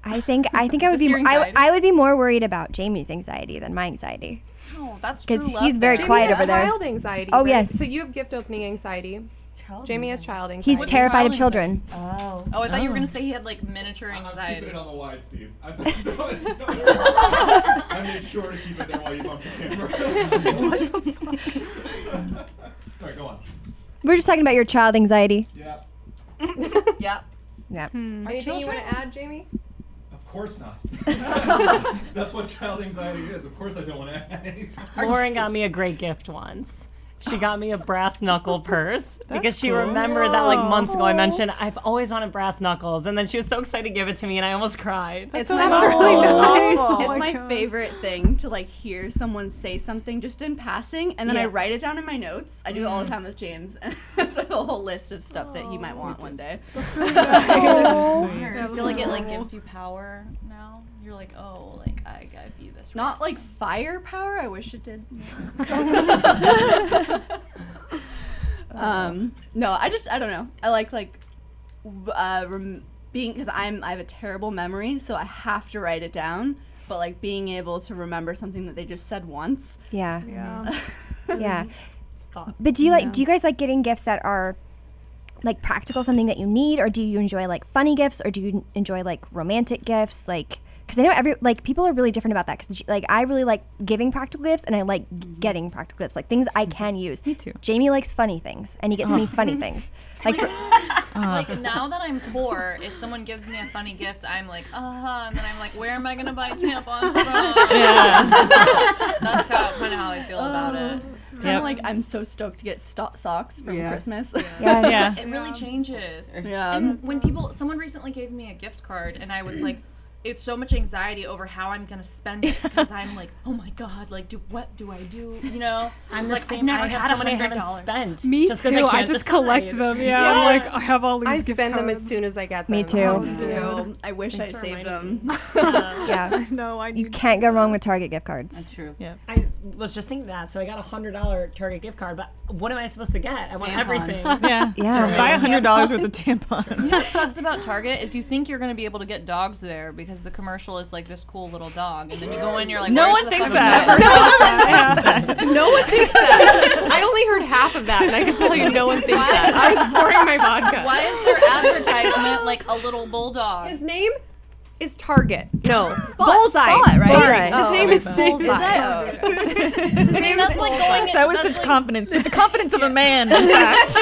I think I would this be your anxiety? I would be more worried about Jamie's anxiety than my anxiety. Oh, that's true. Because love he's very there. quiet Jamie has over there. child anxiety. Oh, right? yes. So you have gift opening anxiety. Jamie has child anxiety. He's What's terrified of child children. Oh. Oh, I thought you were gonna say he had like miniature I'm keeping anxiety. it on the wide, Steve. I made sure to keep it there while you bumped the camera. Sorry, go on. We're just talking about your child anxiety. Yeah, Yeah. Yeah. Anything you want to add, Jamie? of course not. That's what child anxiety is. Of course I don't want to add anything. Lauren got me a great gift once. She got me a brass knuckle purse because she cool. remembered that like months ago I mentioned I've always wanted brass knuckles, and then she was so excited to give it to me, and I almost cried. It's really nice. Oh It's my my gosh. favorite thing to like hear someone say something just in passing, and then I write it down in my notes. I do it all the time with James, and it's like a whole list of stuff that he might want one day. Do you feel like it like gives you power now? You're like, oh, like I gave you this. Not like firepower. I wish it did. No, I don't know. I like being, because I have a terrible memory, so I have to write it down. But like being able to remember something that they just said once. Yeah. Yeah. Yeah. But do you guys like getting gifts that are like practical, something that you need, or do you enjoy like funny gifts, or do you enjoy like romantic gifts? Like, because I know people are really different about that. Because like I really like giving practical gifts, and I like getting practical gifts, like things I can use. Me too. Jamie likes funny things, and he gets me funny things. Like, Like now that I'm poor, if someone gives me a funny gift, I'm like, and then I'm like, where am I gonna buy tampons from? That's kind of how I feel about it. It's kind of like I'm so stoked to get socks from Christmas. yes. It really changes. Yeah. And when someone recently gave me a gift card, and I was like, it's so much anxiety over how I'm gonna spend it, because I'm like, oh my god, like, what do I do? You know, I'm it's the like, same. I've never I have had so many I haven't $100. spent. Me just 'cause too. I can't just decide. collect them. Yeah, I'm like, I have all these I gift spend them as cards. soon as I get them. Me too. I wish I saved them. Yeah. No, I You need can't go wrong with Target gift That's cards. true. I was just thinking that, so I got a $100 Target gift card, but what am I supposed to get? I want Tampons. everything. Yeah. Yeah. Just buy $100 worth of tampons. You know what sucks about Target is you think you're gonna be able to get dogs there because the commercial is like this cool little dog, and then you go in, you're like, No where's one the thinks fucking that. dog? No one thinks that. I only heard half of that, and I can tell you no one thinks that. I was pouring my vodka. Why is their advertisement like a little bulldog? His name is Target. No, Spot, Bullseye. right? Bullseye. Oh, His name is Bullseye. I mean, that's like going. So with that's such like- confidence, with the confidence of a man, in fact.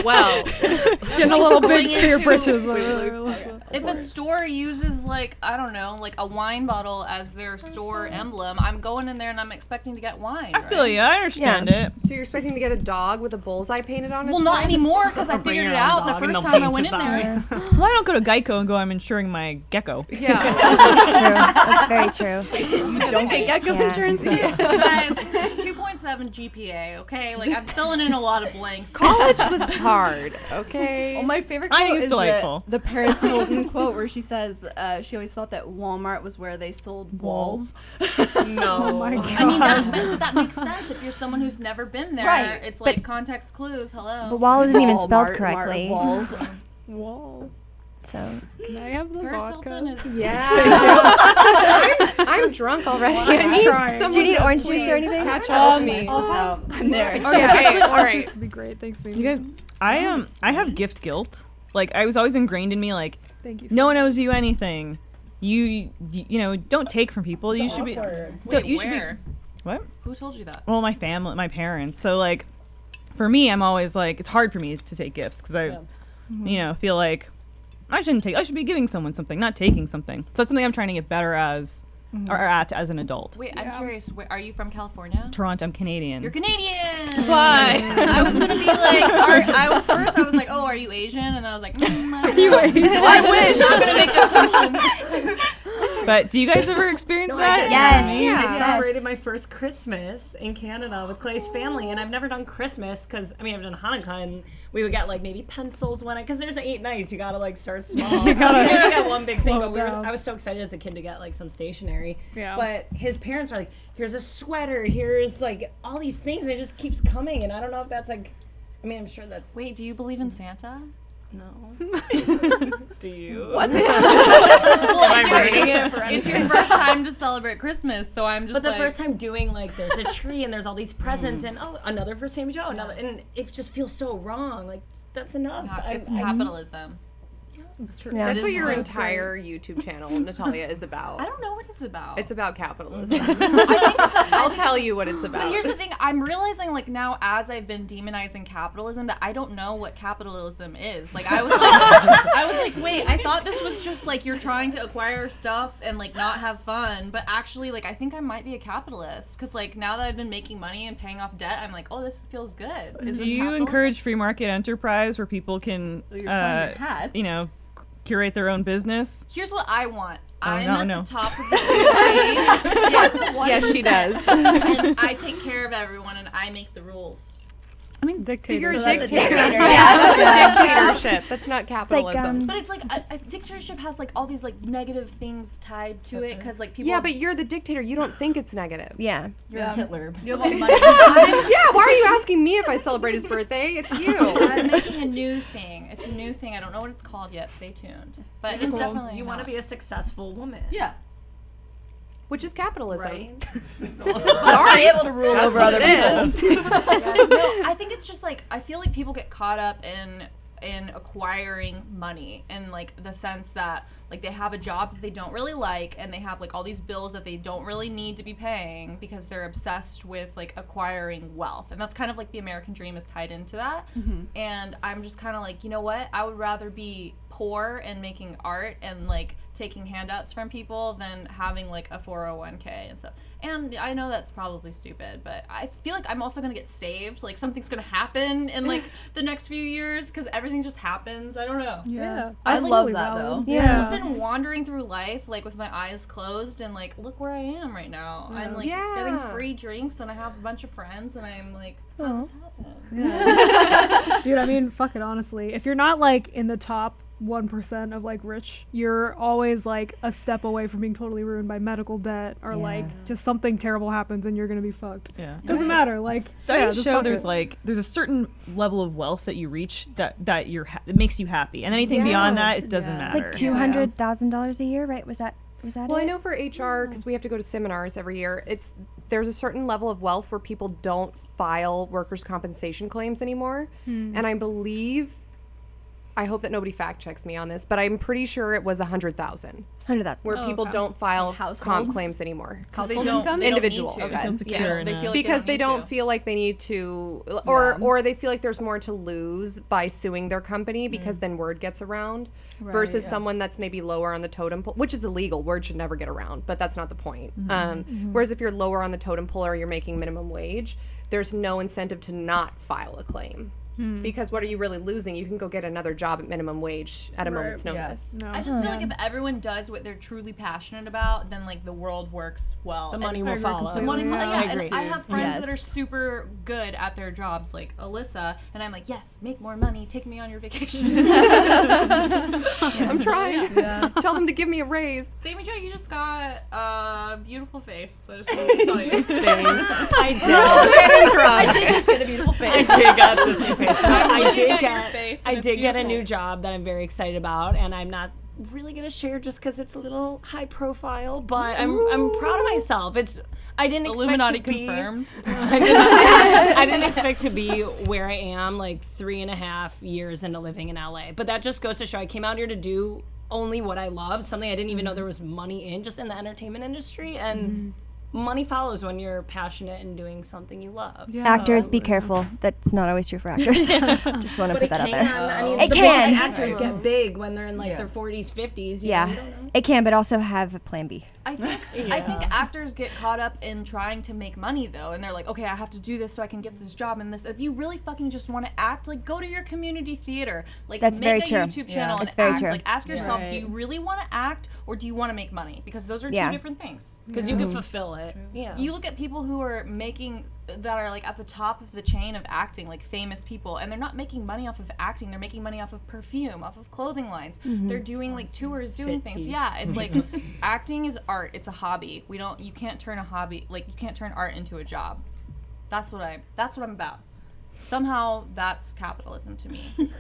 Well, getting a little big going for your into- britches. If a store uses like, I don't know, like a wine bottle as their store emblem, I'm going in there and I'm expecting to get wine. I feel you. I understand it. so you're expecting to get a dog with a bullseye painted on it? Well, not anymore because I Or bring figured your it own out the dog and first they'll time I paint went its in there. Well, I don't go to Geico and go, I'm insuring my gecko. Yeah. That's true. That's very true. Don't get gecko Yeah. insurance. Guys, 2.7 GPA, okay? Like, I'm filling in a lot of blanks. College was hard. Okay. Well, my favorite I quote think it's is delightful. the Paris Hilton quote where she says she always thought that Walmart was where they sold walls. No. Oh my god. I mean, that makes sense if you're someone who's never been there. Right, It's but- like context clues. Hello. But wall isn't even Walmart, spelled Mart correctly. Walls. Whoa. So Can I have the Paris vodka? Hilton is. Yeah. I'm drunk already. I need trying. someone Do you need to orange juice or please anything? Catch up with me. I'm there. Okay, Okay, actually, all orange right. juice would be great. Thanks, baby. You guys, I have gift guilt. Like, I was always ingrained in me, like, Thank you. no one owes you anything. You know, don't take from people. You should be. Wait, You should be. where? What? Who told you that? Well, my family, my parents. So like, for me, I'm always like, it's hard for me to take gifts because I, you know, feel like I shouldn't take. I should be giving someone something, not taking something. So that's something I'm trying to get better as, or at as an adult. Wait, I'm curious. Are you from California? Toronto, I'm Canadian. You're Canadian. That's why. I was gonna be like, I was like, oh, are you Asian? And I was like, are you Asian? I wish. I'm gonna make assumptions. But do you guys ever experience that? Yes. Yeah. I celebrated my first Christmas in Canada with Clay's family, and I've never done Christmas because I've done Hanukkah, and we would get like maybe pencils when because there's 8 nights, you gotta like start small. You got one big thing, but I was so excited as a kid to get like some stationery. Yeah. But his parents are like, here's a sweater, here's like all these things, and it just keeps coming, and I don't know if that's like, I'm sure that's Wait, do you believe in Santa? no. Do you? What? It's your first time to celebrate Christmas, so I'm just But the like, first time doing like there's a tree and there's all these presents and another for Sami Jo, another, and it just feels so wrong. Like that's enough. it's capitalism. That's true. Yeah. That's It what is your great. entire YouTube channel, Natalia, is about. I don't know what it's about. It's about capitalism. I think it's I'll tell you what it's about. But here's the thing, I'm realizing like now as I've been demonizing capitalism that I don't know what capitalism is. Like I was like, wait, I thought this was just like you're trying to acquire stuff and like not have fun, but actually like I think I might be a capitalist because like now that I've been making money and paying off debt, I'm like, oh, this feels good. Is Do this you capitalism? encourage free market enterprise where people can, You're selling your hats. you know, curate their own business? Here's what I want. Oh, I'm no. at the top of the food chain. yes, she does. And I take care of everyone and I make the rules. I mean, So dictator. you're a that's a dictator. dictator. Yeah, that's a dictatorship. That's not capitalism. But it's like a dictatorship has like all these like negative things tied to it because like people. Yeah, but you're the dictator. You don't think it's negative. Yeah. You're Hitler. You have all money. Yeah, why are you asking me if I celebrate his birthday? It's you. I'm making a new thing. It's a new thing. I don't know what it's called yet. Stay tuned. But it's definitely You want to be a successful woman. yeah. Which is capitalism. Right? Sorry. able to rule over other people. No, I think it's just like I feel like people get caught up in acquiring money in like the sense that like they have a job that they don't really like and they have like all these bills that they don't really need to be paying because they're obsessed with like acquiring wealth, and that's kind of like the American dream is tied into that. And I'm just kind of like, you know what, I would rather be poor and making art and like taking handouts from people than having like a 401k and stuff. And I know that's probably stupid, but I feel like I'm also gonna get saved. Like something's gonna happen in like the next few years because everything just happens. I don't know. Yeah. I That's love really that, valid. though. I've Yeah. just been wandering through life like with my eyes closed and like look where I am right now. I'm like getting free drinks and I have a bunch of friends and I'm like, how does this happen? Dude, I mean, fuck it, honestly. If you're not like in the top 1% of like rich, you're always like a step away from being totally ruined by medical debt or like just something terrible happens and you're gonna be fucked. Yeah. Doesn't matter. Like Studies just show fuck there's it. like there's a certain level of wealth that you reach that you're that makes you happy, and anything beyond that it doesn't It's matter. like $200,000 a year, right? Was that Well, it? I know for HR, because we have to go to seminars every year, there's a certain level of wealth where people don't file workers' compensation claims anymore. And I believe, I hope that nobody fact checks me on this, but I'm pretty sure it was 100,000 $100,000. where people don't file household? comp claims anymore. Household don't- income? they don't Individual. need to. Okay. Secure They enough. feel like Because they need don't to. feel like they need to, or they feel like there's more to lose by suing their company because then word gets around versus someone that's maybe lower on the totem pole, which is illegal. Word should never get around, but that's not the point. Whereas if you're lower on the totem pole or you're making minimum wage, there's no incentive to not file a claim. Because what are you really losing? You can go get another job at minimum wage at a moment's notice. No. I just feel like if everyone does what they're truly passionate about, then like the world works well. The And money will follow. The money, Yeah. yeah, I and agree. I have friends that Yes. are super good at their jobs, like Alyssa, and I'm like, yes, make more money, take me on your vacations. I'm trying. Tell them to give me a raise. Sami Jo, you just got a beautiful face. I just wanted to tell you. I did. Getting drunk. Just get a beautiful face. I did get the same face. I looking did at your get. face I and it's did get a new beautiful. job that I'm very excited about, and I'm not really gonna share just because it's a little high profile. But I'm proud of myself. I didn't expect Illuminati to be. confirmed. I didn't expect to be where I am like 3.5 years into living in LA. But that just goes to show I came out here to do only what I love, something I didn't even know there was money in, just in the entertainment industry. And money follows when you're passionate and doing something you love. Actors, be careful. That's not always true for actors. Just want to But put it that out can. there. I mean, It the can. biggest actors get big when they're in like their 40s, 50s. You know, Yeah, you don't know. it can, but also have a plan B. I think actors get caught up in trying to make money though, and they're like, okay, I have to do this so I can get this job and this. If you really fucking just want to act, like go to your community theater, like That's make very a true. YouTube channel and It's very act. true. Like ask yourself, Right. do you really want to act or do you want to make money? Because those are Yeah. two different things. Because you can fulfill it. Yeah. You look at people who are making that are like at the top of the chain of acting, like famous people, and they're not making money off of acting, they're making money off of perfume, off of clothing lines. They're doing like tours, doing things. teeth. Yeah, it's like acting is art. It's a hobby. You can't turn a hobby, like you can't turn art into a job. That's what I'm about. Somehow that's capitalism to me.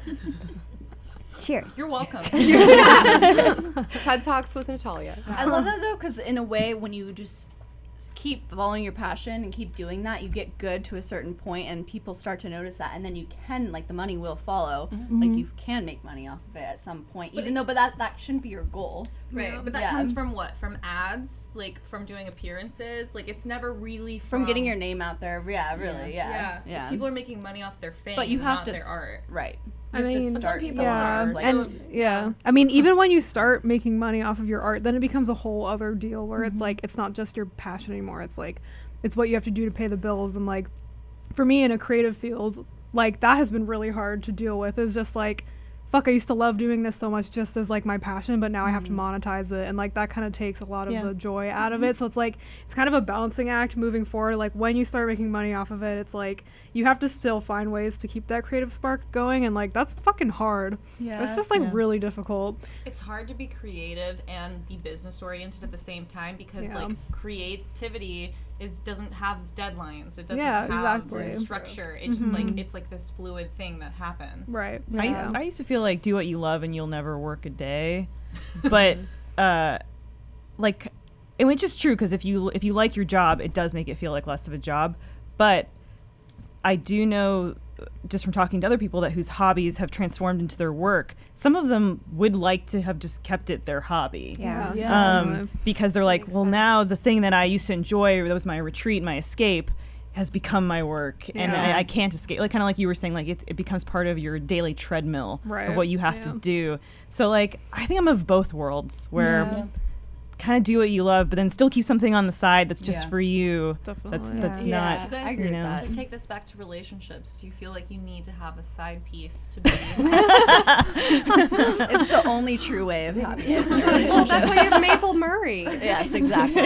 Cheers. You're welcome. TED Talks with Natalia. I love that though, because in a way, when you just keep following your passion and keep doing that, you get good to a certain point and people start to notice that, and then you can, like, the money will follow. Like, you can make money off of it at some point, but that shouldn't be your goal. Right, but that comes from what? From ads? Like, from doing appearances? Like, it's never really from getting your name out there. Yeah, really. Yeah. People are making money off their fame, but you have not to their art. Right. I mean, start yeah. I mean, even when you start making money off of your art, then it becomes a whole other deal where it's like, it's not just your passion anymore. It's like, it's what you have to do to pay the bills. And like, for me in a creative field, like that has been really hard to deal with. Is just like, fuck, I used to love doing this so much just as like my passion, but now I have to monetize it, and like that kind of takes a lot of the joy out of it. So it's like, it's kind of a balancing act moving forward. Like when you start making money off of it, it's like you have to still find ways to keep that creative spark going, and like that's fucking hard. It's just like really difficult. It's hard to be creative and be business oriented at the same time, because like creativity doesn't have deadlines. It doesn't have structure. It just like, it's like this fluid thing that happens. Right. I used to feel like do what you love and you'll never work a day, but like, and which is true, because if you like your job, it does make it feel like less of a job. But I do know, just from talking to other people whose hobbies have transformed into their work, some of them would like to have just kept it their hobby. Because they're like, well, now the thing that I used to enjoy, that was my retreat, my escape, has become my work, and I can't escape. Like, kind of like you were saying, like it becomes part of your daily treadmill of what you have to do. So like, I think I'm of both worlds, where kind of do what you love, but then still keep something on the side that's just for you. Definitely. That's not. So guys, you know. to take this back to relationships, do you feel like you need to have a side piece to be? It's the only true way of happiness in a relationship. Well, that's why you have Maple Murray. Yes, exactly.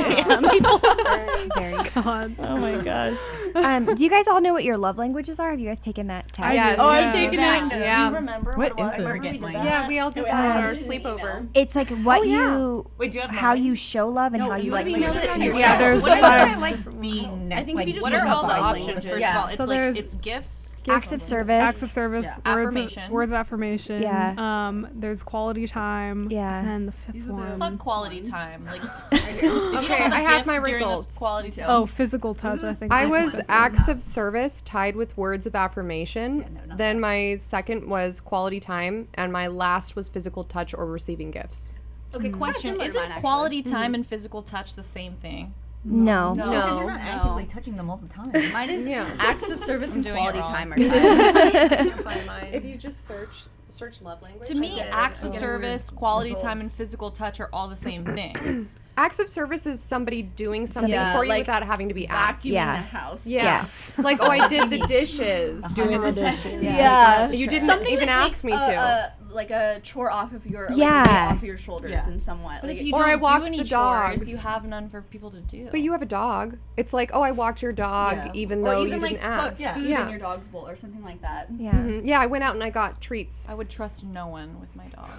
Very God. Oh my gosh. do you guys all know what your love languages are? Have you guys taken that test? Yes. Oh, I've taken it. Yeah. Do you remember What what is it was? it? I forget mine. Yeah, we all did that on our sleepover. It's like what you, Wait, do you have how mine? you show love and how you like to receive. Yeah, there's What is five. I think if you just What look are up all the love options? languages. First of all, it's So like, there's- it's gifts. Acts of service. Acts of service, Affirmation. words of affirmation. Yeah. There's quality time. Yeah. And the fifth one. Fuck quality time. Like, Okay, I have my results. Quality time. Oh, physical touch. I think. I that's was the fifth acts of service tied with words of affirmation. Then my second was quality time, and my last was physical touch or receiving gifts. Okay, question: similar to Isn't mine, actually. quality time and physical touch the same thing? No. No. Because you're not actively touching them all the time. Mine is Yeah. acts of service and doing it quality wrong. time are tied. If you just search love language. To me, acts of service, quality time, and physical touch are all the same thing. acts of service is somebody doing something Yeah, for you like without having to be asked. Vacuuming Yeah. the house. Yeah. Yes. Like, oh, I did the dishes. Doing the dishes. Yeah. You didn't Something even that ask takes me to. like a chore off of your Yeah. off of your shoulders in some way. But Like, if you Or I don't walked do any the chores, dogs. you have none for people to do. But you have a dog. It's like, oh, I walked your dog even or though even you didn't like ask. put food Yeah. in your dog's bowl or something like that. Yeah. Mhm. Yeah, I went out and I got treats. I would trust no one with my dog.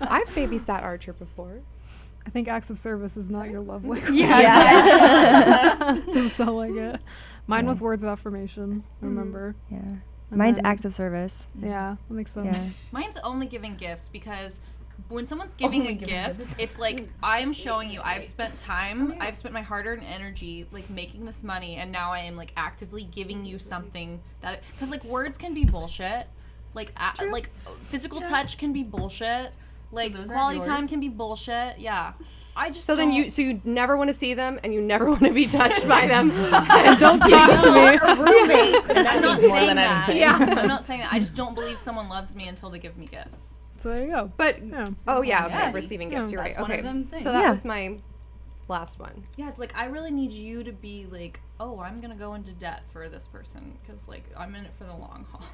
I've babysat Archer before. I think acts of service is not your love language. Yeah. Doesn't sound like it. Mine was words of affirmation. Remember? Yeah. And Mine's then- acts of service. Yeah, that makes sense. Yeah. Mine's only giving gifts, because when someone's giving a gift, it's like, I am showing you I've spent time, I've spent my hard-earned energy like making this money, and now I am like actively giving you something that, because like words can be bullshit, like like physical touch can be bullshit, like quality time can be bullshit. Yeah, I just So then don't- you never want to see them and you never want to be touched by them. Don't talk to me. I'm not saying that. Yeah. I'm not saying that. I just don't believe someone loves me until they give me gifts. So there you go. But Yeah. oh yeah, okay, Yeah, receiving gifts. You're right. that's one Okay, of them things. so that Yeah. was my last one. Yeah, it's like, I really need you to be like, oh, I'm gonna go into debt for this person, because like I'm in it for the long haul.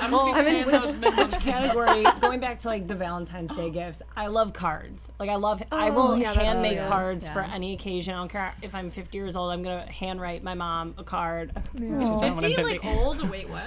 I'm Well, paying those minimum category, going back to like the Valentine's Day gifts, I love cards. Like I will yeah, that's hand make good. cards for any occasion. I don't care if I'm 50 years old, I'm gonna handwrite my mom a card. Aw. 50 like old. Wait, what?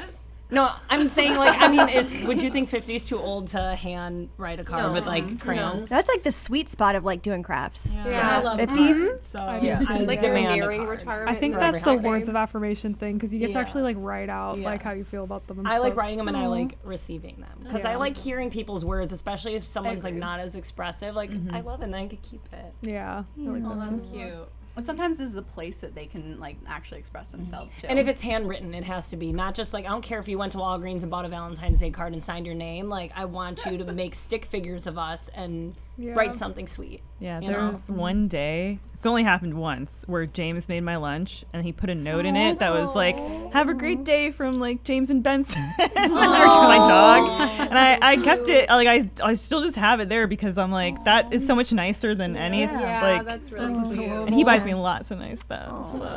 No, I'm saying like, I mean, would you think 50 is too old to hand write a card with like crayons? That's like the sweet spot of like doing crafts. Yeah. I love 50? cards, so I do yeah, too. I Like you're demand a nearing card. retirement. I think for that's the every words holiday. of affirmation thing, because you get to Yeah. actually like write out Yeah. like how you feel about them. And I like stuff. writing them and I like receiving them because I like hearing people's words, especially if someone's like not as expressive. Like I love it and I could keep it. Yeah. I like Oh, that that's too. cute. But sometimes is the place that they can like actually express themselves too. And if it's handwritten, it has to be not just like, I don't care if you went to Walgreens and bought a Valentine's Day card and signed your name. Like, I want you to make stick figures of us and write something sweet. Yeah, there was one day, it's only happened once, where James made my lunch and he put a note in it that was like, have a great day from like James and Benson, my dog. And I kept it, like I still just have it there because I'm like, that is so much nicer than any, like, that's really sweet. and he buys me lots of nice stuff. So.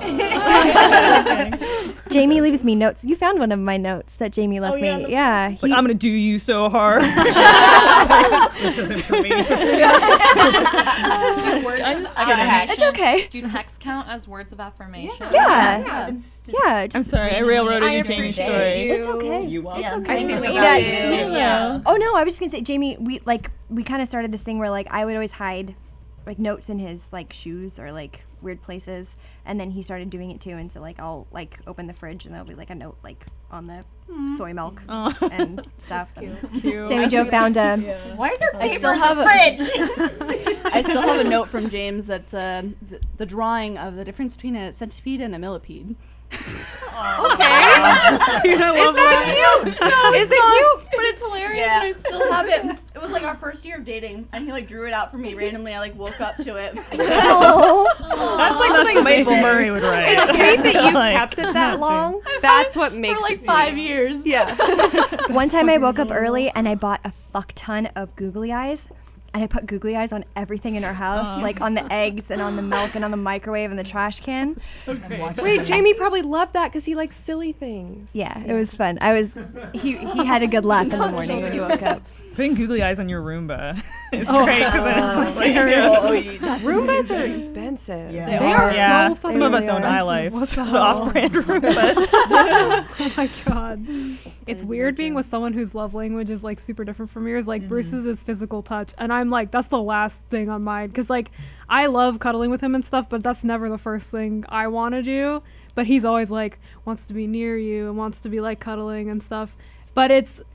Jamie leaves me notes. You found one of my notes that Jamie left me. Yeah. It's like, I'm gonna do you so hard. This isn't for me. Do words of affirmation? It's okay. Do text count as words of affirmation? Yeah. I'm sorry, I railroaded your Jamie story. It's okay. You welcome. It's okay. I see what you Yeah. Oh no, I was just gonna say, Jamie, we kind of started this thing where like I would always hide like notes in his like shoes or like weird places, and then he started doing it too, and so like I'll like open the fridge and there'll be like a note like on the soy milk and stuff. That's cute. Sami Jo found a. Why is there paper I still in have the fridge? I still have a note from James that's the drawing of the difference between a centipede and a millipede. Dude, I love that. Cute? No, is it cute? But it's hilarious, and I still have it. It was like our first year of dating, and he like drew it out for me randomly. I like woke up to it. That's like something Mabel Murray would write. It's sweet that you Like, kept it that long. That's what makes For like it 5 sweet. years. Yeah. One time I woke up early and I bought a fuck ton of googly eyes. And I put googly eyes on everything in our house, like on the eggs and on the milk and on the microwave and the trash can. Wait, Jamie probably loved that because he likes silly things. Yeah, it was fun. He had a good laugh in the morning when he woke up. Putting googly eyes on your Roomba is great because it's like, Roombas are expensive. They They are. are yeah, so fun. some of us They own are. iLifes, What the the hell? off-brand Roombas. Oh my god. It's weird being with someone whose love language is like super different from yours. Like Bruce's is physical touch, and I'm like, that's the last thing on mine, because like I love cuddling with him and stuff, but that's never the first thing I want to do. But he's always like wants to be near you and wants to be like cuddling and stuff. But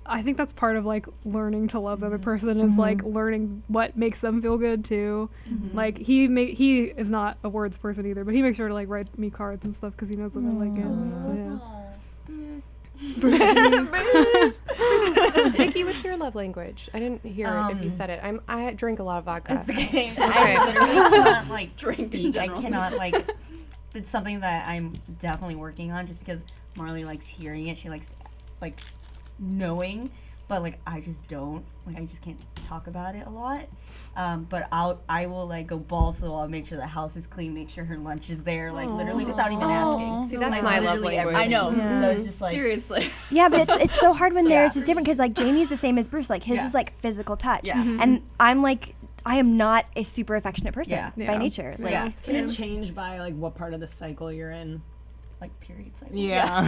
I think that's part of like learning to love the other person is like learning what makes them feel good too. Like he is not a words person either, but he makes sure to like write me cards and stuff because he knows that I like it. Vicky, what's your love language? I didn't hear it if you said it. I drink a lot of vodka. It's okay. Okay. I literally cannot like Drink in speak. I general. cannot like. It's something that I'm definitely working on, just because Marley likes hearing it. She likes like knowing, but like I just don't. Like I just can't talk about it a lot. But I will like go balls to the wall, make sure the house is clean, make sure her lunch is there, like literally without even asking. See, that's Like, my love literally language. I know. So it's just like Seriously. Yeah, but it's so hard when So, theirs yeah. is different because like Jamie's the same as Bruce. Like his Yeah. is like physical touch, Yeah. and I'm like I am not a super affectionate person Yeah. by Yeah. nature. Like Yeah. Can it change by like what part of the cycle you're in? like period cycle. Yeah.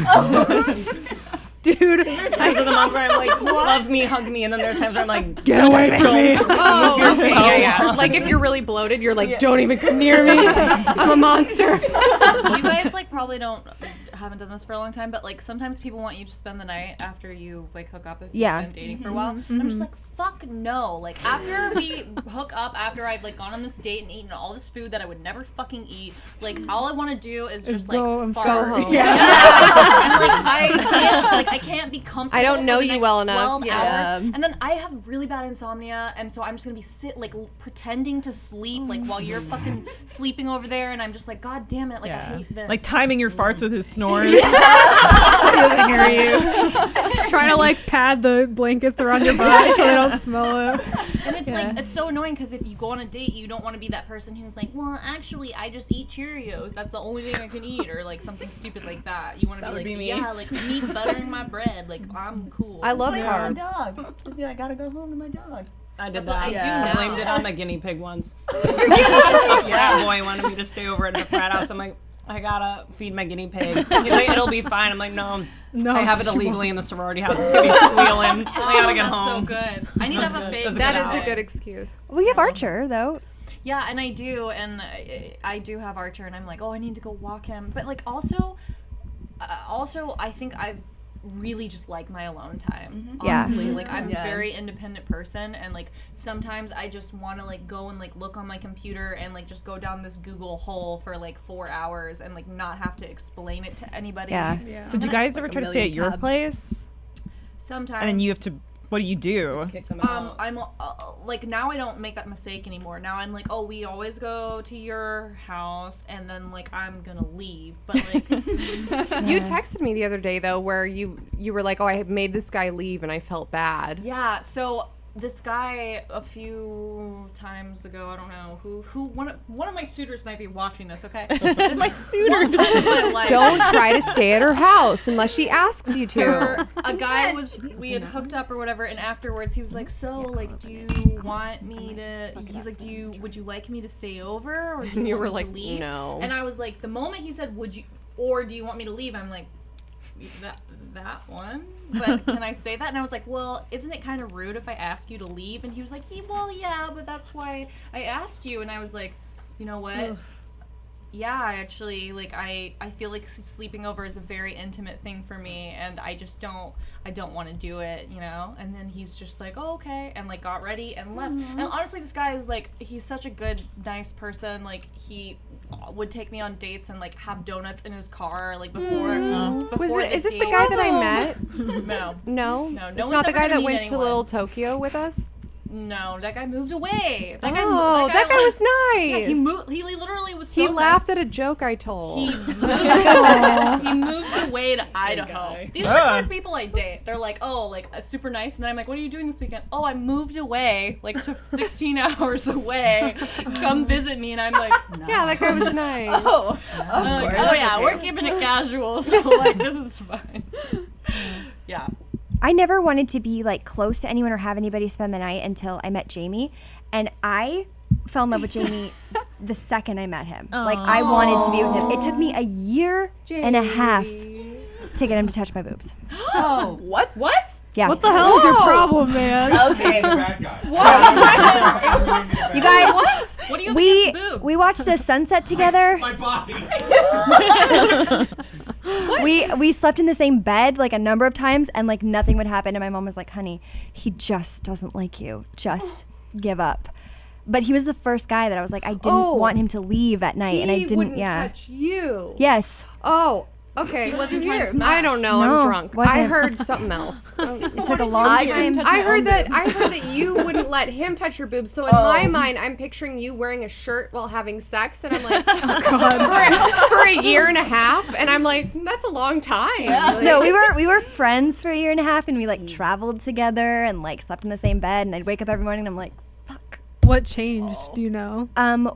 Dude, There's times of the month where I'm like, love me, hug me, and then there's times where I'm like, get away from me. Oh, okay, yeah. Like if you're really bloated, you're like, don't even come near me. I'm a monster. You guys like probably haven't done this for a long time, but like sometimes people want you to spend the night after you like hook up if Yeah. you've been dating for a while. And I'm just like, fuck no. Like after we hook up, after I've like gone on this date and eaten all this food that I would never fucking eat, like all I want to do is just go like and fart. Go home. Yeah. And like I can't be comfortable. I don't know for the you next well enough. 12 Yeah. hours. And then I have really bad insomnia, and so I'm just gonna be pretending to sleep like while you're fucking sleeping over there, and I'm just like, God damn it, like I hate this. Like timing your farts with his snores. So he doesn't hear you. Trying to like pad the blankets around your body so they don't smell it. And it's Yeah. like, it's so annoying because if you go on a date, you don't want to be that person who's like, well, actually, I just eat Cheerios. That's the only thing I can eat, or like something stupid like that. You want to be would like, be me. yeah, like me buttering my bread. Like, I'm cool. I love My carbs. dog. Yeah, I gotta go home to my dog. I did That's that. what I do I now. blamed it on my guinea pig once. A frat boy wanted me to stay over at the frat house. I'm like, I gotta feed my guinea pig. He's like, it'll be fine. I'm like, no. No, I have it illegally in the sorority house. It's gonna be squealing. I gotta get That's home. so good. I need to have a good. fake. That's That good is a good excuse. we have Archer though. Yeah, and I do, and I do have Archer, and I'm like, oh, I need to go walk him. But like, also, I think really just like my alone time. Yeah. Honestly, like I'm a Yeah. very independent person, and like sometimes I just want to like go and like look on my computer and like just go down this Google hole for like 4 hours and like not have to explain it to anybody. Yeah. So do you guys ever try to stay at your tabs. place? Sometimes. And then you have to. What do you do? Kick them out. I'm like now I don't make that mistake anymore. Now I'm like, oh, we always go to your house, and then like I'm gonna leave. But like, You texted me the other day though, where you were like, "Oh, I made this guy leave, and I felt bad." yeah. So this guy a few times ago, I don't know who one of my suitors might be watching this. Okay, this My suitors. Don't try to stay at her house unless she asks you to. A guy we had hooked up or whatever, and afterwards he was like, so like, do you want me to, he's like, would you like me to stay over, or do And you want were me like, to leave? no. And I was like, the moment he said, would you, or do you want me to leave, I'm like, that one, but can I say that? And I was like, well, isn't it kind of rude if I ask you to leave? And he was like, well, yeah, but that's why I asked you. And I was like, you know what? Yeah, I actually, like, I feel like sleeping over is a very intimate thing for me, and I just don't want to do it, you know? And then he's just like, oh, okay, and, like, got ready and left. And honestly, this guy is, like, he's such a good, nice person. Like, he would take me on dates and, like, have donuts in his car, like, before Is this the date. guy that I met? No. No. No It's one's not the ever guy gonna that meet went to anyone. Little Tokyo with us. No, that guy moved away. That guy was nice. He moved. He literally was. So He nice. laughed at a joke I told. He moved away to Idaho. guy. These are the kind of people I date. They're like, oh, like super nice, and then I'm like, what are you doing this weekend? Oh, I moved away, like to 16 hours away. Come visit me, and I'm like, no. Yeah, that guy was nice. Oh, I'm like, oh yeah, we're keeping it casual, so like this is fine. Yeah. I never wanted to be like close to anyone or have anybody spend the night until I met Jamie, and I fell in love with Jamie the second I met him. Like I wanted to be with him. It took me a year and a half to get him to touch my boobs. Oh, what? Yeah. What the hell is your problem, man? Okay. Bad guy. You guys, What do you have against boobs? we watched a sunset together. My body. We slept in the same bed like a number of times, and like nothing would happen. And my mom was like, "Honey, he just doesn't like you. Just give up." But he was the first guy that I was like, I didn't want him to leave at night, and I didn't. wouldn't Yeah. touch you. Yes. Oh. Okay. He wasn't trying to smash. I don't know. No, I'm drunk. wasn't. I heard something else. It took a long time. I heard that you wouldn't let him touch your boobs. So in my mind, I'm picturing you wearing a shirt while having sex, and I'm like, for a year and a half, and I'm like, that's a long time. Like, No, we were friends for a year and a half, and we like traveled together and like slept in the same bed. And I'd wake up every morning, and I'm like, fuck. What changed? Do you know?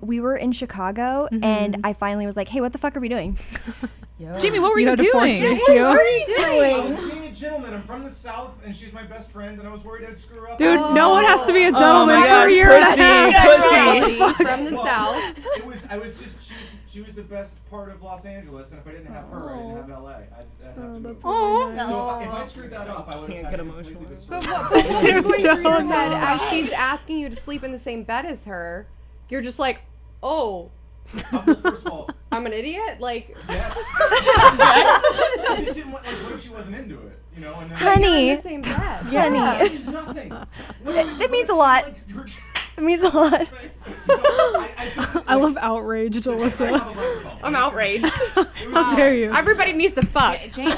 We were in Chicago, and I finally was like, hey, what the fuck are we doing? Jamie, what were you had to force doing? the issue. I was being a gentleman. I'm from the South, and she's my best friend, and I was worried I'd screw up. Dude, no one has to be a Oh gentleman my for gosh, a year and a half. pussy. from the South. I was just, she was the best part of Los Angeles, and if I didn't have her, I didn't have LA. I'd have to move. Oh, So if I screwed that up, I would Can't have get had completely emotional. destroyed. But what's going through your head as she's asking you to sleep in the same bed as her? You're just like, oh, Well, first of all, I'm an idiot? Like, yes. I just didn't want, like, what if she wasn't into it? You know, and then Honey. you're in the same bed. Honey. It means nothing. It means a lot. It means a lot. I love outraged, Alyssa. I'm outraged. How dare you? Everybody needs to fuck. Jamie's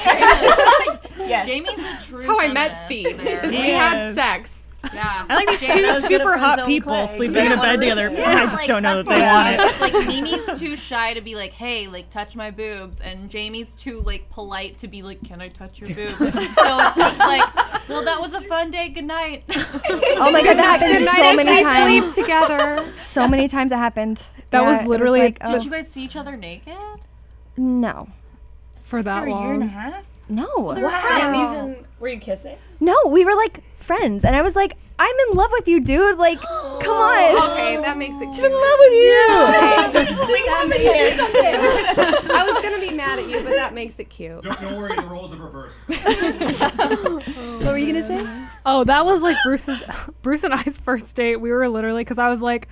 a true. That's how I met feminist Steve. there. Is we had sex. Yeah. I like these two super hot people sleeping in a bed together. I just don't know that they want it. It's like Mimi's too shy to be like, hey, like touch my boobs, and Jamie's too like polite to be like, can I touch your boobs? So it's just like, well, that was a fun day. Good night. Oh my god, that happened Good so night many as we times. sleep together. So many times it happened. That Yeah, was it was literally like, Did you guys see each other naked? no. for that for a year and a long. half? No. Were you kissing? No, we were like friends, and I was like, I'm in love with you, dude. Like, come on. Okay, that makes it. She's in love with you. That makes it cute. I was gonna be mad at you, but that makes it cute. Don't worry, the roles have reversed. What were you gonna say? Oh, that was like Bruce and I's first date. We were literally, because I was like,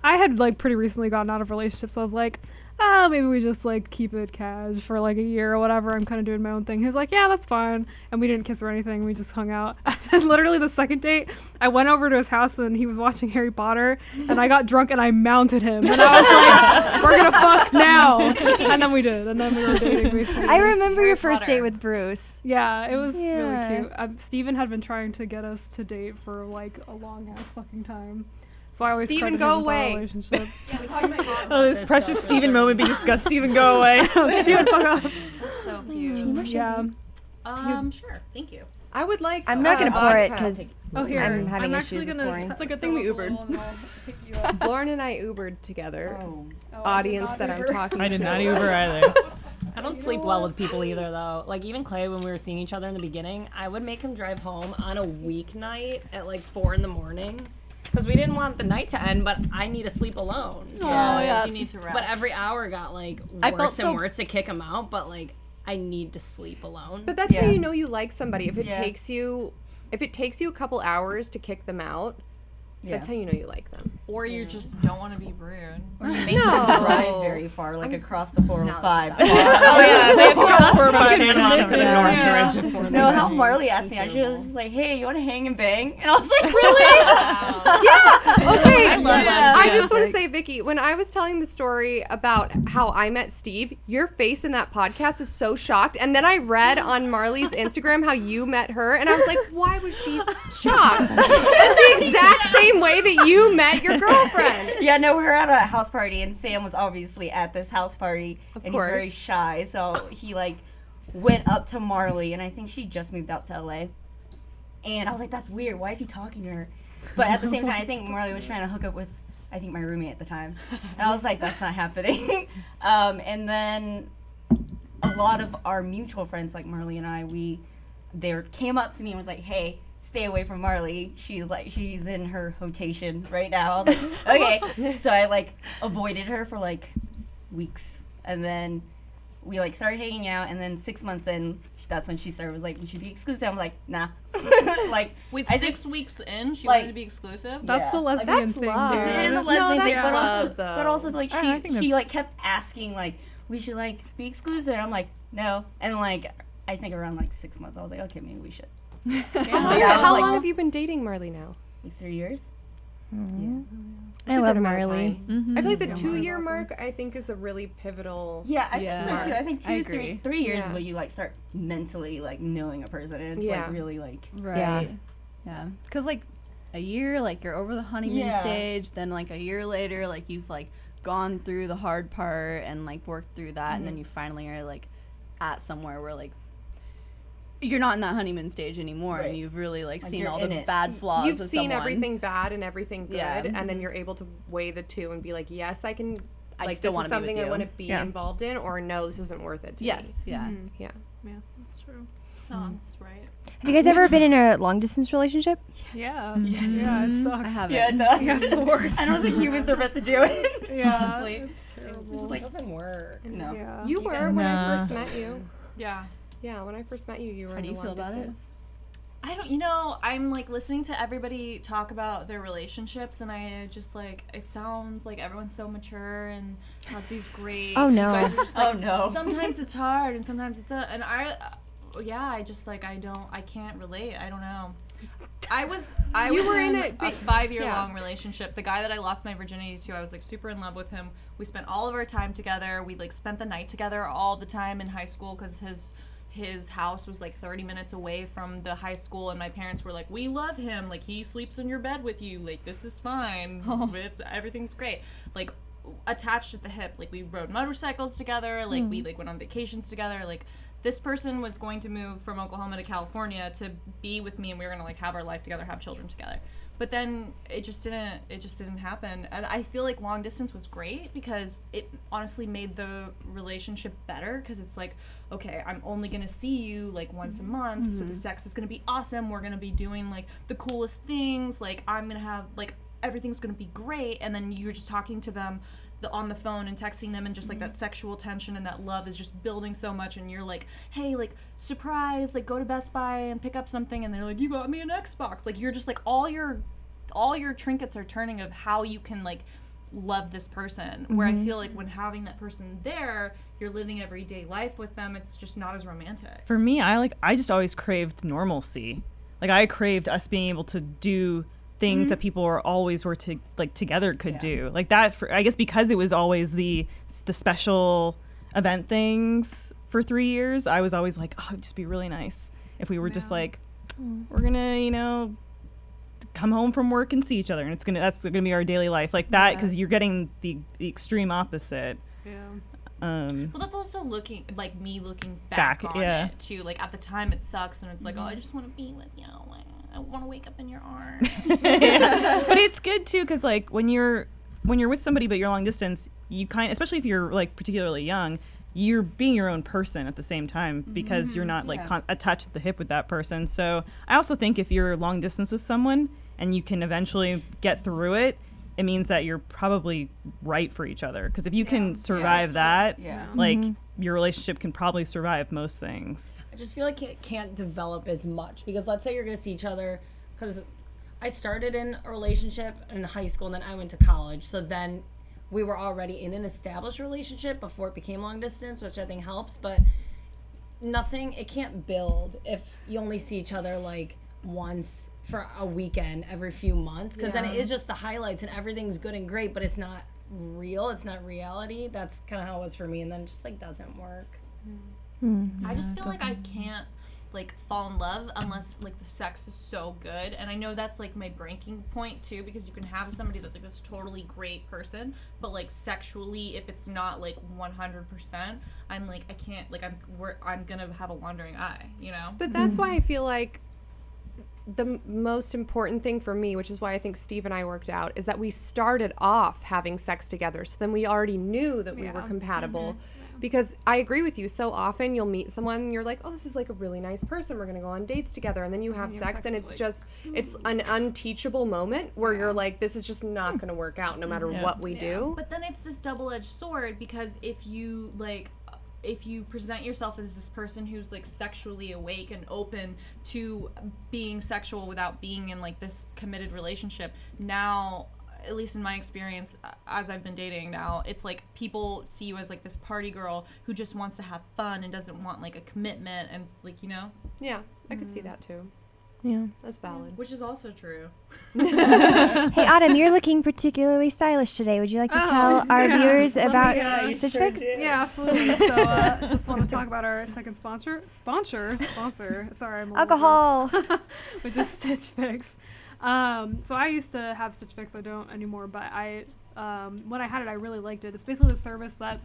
I had like pretty recently gotten out of relationships, so I was like, maybe we just like keep it cash for like a year or whatever. I'm kind of doing my own thing. He was like, yeah, that's fine. And we didn't kiss or anything. We just hung out. And literally the second date, I went over to his house and he was watching Harry Potter, and I got drunk and I mounted him. And I was like, we're gonna fuck now. And then we did. And then we were dating basically. I remember Harry your first Potter. date with Bruce. Yeah, it was Yeah. really cute. Steven had been trying to get us to date for like a long ass fucking time. So I always Steven, credit go him with our away. relationship. Oh, this precious Steven moment being discussed. Steven, go away. Steven, fuck off. That's so cute. Yeah. Sure. Thank you. I would like. I'm not gonna pour it podcast. because Oh, here. I'm having actually issues with gonna pouring. It's a good thing we Ubered. Lauren and I Ubered together. Oh. Audience that I'm talking to. I did not Uber either. I don't sleep well with people either, though. Like, even Clay, when we were seeing each other in the beginning, I would make him drive home on a weeknight at like 4 a.m. because we didn't want the night to end, but I need to sleep alone. So, yeah. You need to rest. But every hour got like I felt worse so- and worse to kick him out. But like, I need to sleep alone. But that's how Yeah. you know you like somebody. If it Yeah. takes you a couple hours to kick them out, that's how you know you like them. Or you just don't want to be rude. Or you make No. them drive very far, like across the 405. Oh yeah, they have to cross 405 Santa Monica to the Yeah. north Yeah. edge of 405. No, how Marley asked me, she was just like, "Hey, you want to hang and bang?" And I was like, "Really?" Okay, I love Yeah. I lesbians. just want to say, Vicky, when I was telling the story about how I met Steve, your face in that podcast is so shocked. And then I read on Marley's Instagram how you met her, and I was like, why was she shocked? That's the exact same way that you met your girlfriend. Yeah, no, we were at a house party, and Sam was obviously at this house party, and course. he's very shy, so he like went up to Marley, and I think she just moved out to LA. And I was like, "That's weird. Why is he talking to her?" But at the same time, I think Marley was trying to hook up with, I think, my roommate at the time, and I was like, "That's not happening." And then a lot of our mutual friends, like Marley and I, they came up to me and was like, "Hey, stay away from Marley. She's in her rotation right now." I was like, "Okay." So I like avoided her for like weeks, and then we like started hanging out, and then 6 months in, that's when she started was like, "We should be exclusive." I'm like, "Nah." Like, Wait, I 6 weeks in, she like- wanted to be exclusive? That's Yeah. the Like, lesbian that's thing. love. dude. it is a No, lesbian thing, that's but love, also, though. but also like I think she like that's- kept asking like, "We should like be exclusive." And I'm like, "No." And like I think around like 6 months, I was like, "Okay, maybe we should." How long have you been dating Marley now? Like 3 years. I That's a love good amount of Marley. time. I feel like the 2-year mark, I think, is a really pivotal. Yeah, I Yeah. think so too. I think I 2, 3, agree. 3 years Yeah. is when you like start mentally like knowing a person, and it's Yeah. like really like Right. Yeah. Because like a year, like you're over the honeymoon Yeah. stage. Then like a year later, like you've like gone through the hard part and like worked through that, and then you finally are like at somewhere where like you're not in that honeymoon stage anymore, Right. and you've really like Like, seen you're all in the it. bad flaws. You've of seen someone. everything bad and everything good, Yeah. and then you're able to weigh the two and be like, yes, I can. I Like, still this wanna is be with something I you. want to be Yeah. involved in, or no, this isn't worth it to Yes. me. Yeah. Yeah. Yeah, that's true. Sounds right. Have you guys ever been in a long distance relationship? Yeah. Yeah, it sucks. I haven't. yeah, it does. Yeah, it's the worst. I don't think humans are meant to do it. Yeah, honestly. it's terrible. It doesn't work. No. Yeah. You were when I Nah. first met you. Yeah. Yeah, when I first met you, you were How in do a you long feel about it? distance. I don't, I'm like listening to everybody talk about their relationships, and I just like, it sounds like everyone's so mature and has these great. Oh, no. You guys are just like, Oh, no. Sometimes it's hard, and sometimes it's I just like, I can't relate. I don't know. I was You were in in it, a but- 5-year-long relationship. The guy that I lost my virginity to, I was like super in love with him. We spent all of our time together. We like spent the night together all the time in high school because his house was like 30 minutes away from the high school, and my parents were like, "We love him. Like, he sleeps in your bed with you. Like, this is fine. Everything's great." Like, attached at the hip. Like, we rode motorcycles together. Like, we like went on vacations together. Like, this person was going to move from Oklahoma to California to be with me, and we were gonna like have our life together, have children together. But then it just didn't happen. And I feel like long distance was great because it honestly made the relationship better, because it's like, okay, I'm only gonna see you like once a month, so the sex is gonna be awesome. We're gonna be doing like the coolest things. Like, I'm gonna have like everything's gonna be great. And then you're just talking to them on the phone and texting them, and just like that sexual tension and that love is just building so much, and you're like, hey, like, surprise, like, go to Best Buy and pick up something, and they're like, you got me an Xbox. Like, you're just like, all your trinkets are turning of how you can like love this person. Where I feel like when having that person there, you're living everyday life with them, it's just not as romantic. For me, I just always craved normalcy. Like I craved us being able to do things that people together could do. Like that I guess because it was always the special event things for 3 years, I was always like, oh, it'd just be really nice if we were just like, we're gonna, come home from work and see each other, and that's gonna be our daily life like that, because you're getting the extreme opposite. Well, that's also looking back on it too. Like at the time it sucks, and it's like, oh, I just want to be with you. I want to wake up in your arms. But it's good too, because like when you're with somebody but you're long distance, you especially if you're like particularly young, you're being your own person at the same time, because you're not like attached to the hip with that person. So I also think if you're long distance with someone and you can eventually get through it, it means that you're probably right for each other. Because if you can survive that, like your relationship can probably survive most things. I just feel like it can't develop as much, because let's say you're going to see each other, because I started in a relationship in high school and then I went to college. So then we were already in an established relationship before it became long distance, which I think helps. But it can't build if you only see each other like once for a weekend every few months, because then it is just the highlights and everything's good and great, but it's not real, it's not reality. That's kind of how it was for me, and then it just like doesn't work. I just feel like I can't like fall in love unless like the sex is so good, and I know that's like my breaking point too, because you can have somebody that's like this totally great person, but like sexually, if it's not like 100%, I'm like I can't, like I'm gonna have a wandering eye, But that's why I feel like the most important thing for me, which is why I think Steve and I worked out, is that we started off having sex together, so then we already knew that we were compatible. Because I agree with you, so often you'll meet someone and you're like, oh, this is like a really nice person, we're gonna go on dates together, and then you have sex and it's just it's an unteachable moment where you're like, this is just not gonna work out no matter what we do. But then it's this double-edged sword, because if you present yourself as this person who's like sexually awake and open to being sexual without being in like this committed relationship, now, at least in my experience, as I've been dating now, it's like people see you as like this party girl who just wants to have fun and doesn't want like a commitment, and it's like, Yeah, I could see that too. Yeah, that's valid. Which is also true. Hey, Autumn, you're looking particularly stylish today. Would you like to tell our viewers about Stitch Fix? Yeah, absolutely. So, just want to talk about our second sponsor. Sorry, I'm a alcohol, which is Stitch Fix. So I used to have Stitch Fix. I don't anymore, but when I had it, I really liked it. It's basically a service that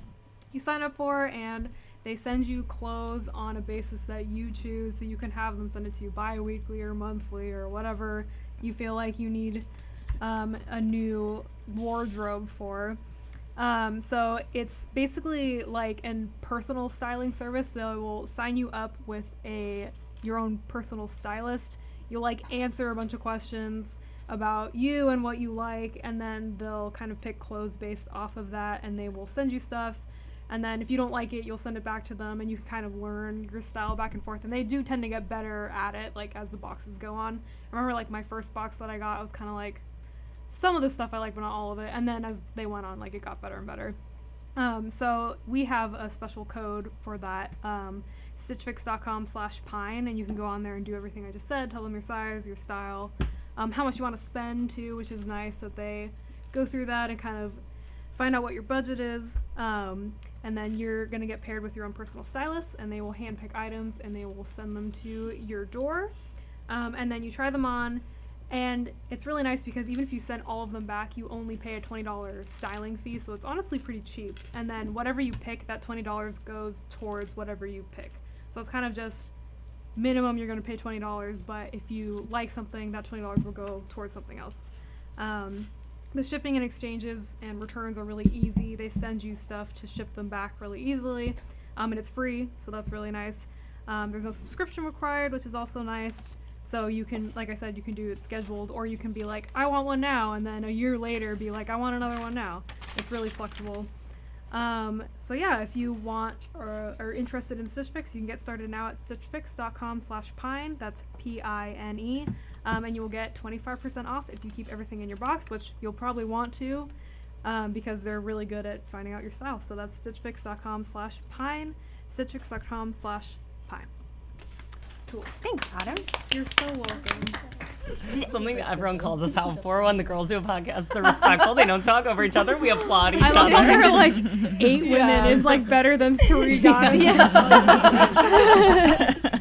you sign up for, and they send you clothes on a basis that you choose, so you can have them send it to you bi-weekly or monthly or whatever you feel like you need a new wardrobe for. So it's basically like a personal styling service. So it will sign you up with your own personal stylist. You'll like answer a bunch of questions about you and what you like, and then they'll kind of pick clothes based off of that, and they will send you stuff. And then if you don't like it, you'll send it back to them, and you can kind of learn your style back and forth. And they do tend to get better at it, like, as the boxes go on. I remember, like, my first box that I got, I was kind of like, some of the stuff I like, but not all of it. And then as they went on, like, it got better and better. So we have a special code for that, stitchfix.com/pine, and you can go on there and do everything I just said. Tell them your size, your style, how much you want to spend, too, which is nice that they go through that and kind of find out what your budget is, and then you're going to get paired with your own personal stylist, and they will handpick items, and they will send them to your door, and then you try them on, and it's really nice because even if you send all of them back, you only pay a $20 styling fee, so it's honestly pretty cheap, and then whatever you pick, that $20 goes towards whatever you pick, so it's kind of just minimum you're going to pay $20, but if you like something, that $20 will go towards something else. The shipping and exchanges and returns are really easy. They send you stuff to ship them back really easily, and it's free, so that's really nice. There's no subscription required, which is also nice. So you can, like I said, you can do it scheduled, or you can be like, I want one now, and then a year later be like, I want another one now. It's really flexible. So yeah, if you want or are interested in Stitch Fix, you can get started now at stitchfix.com/pine. That's PINE. And you will get 25% off if you keep everything in your box, which you'll probably want to. because they're really good at finding out your style. So that's stitchfix.com/pine, stitchfix.com/pine. Cool. Thanks, Autumn. You're so welcome. Something that everyone calls us out for when the girls do a podcast. They're respectful. They don't talk over each other. We applaud each I love other. that there are like 8 women is like better than 3 guys.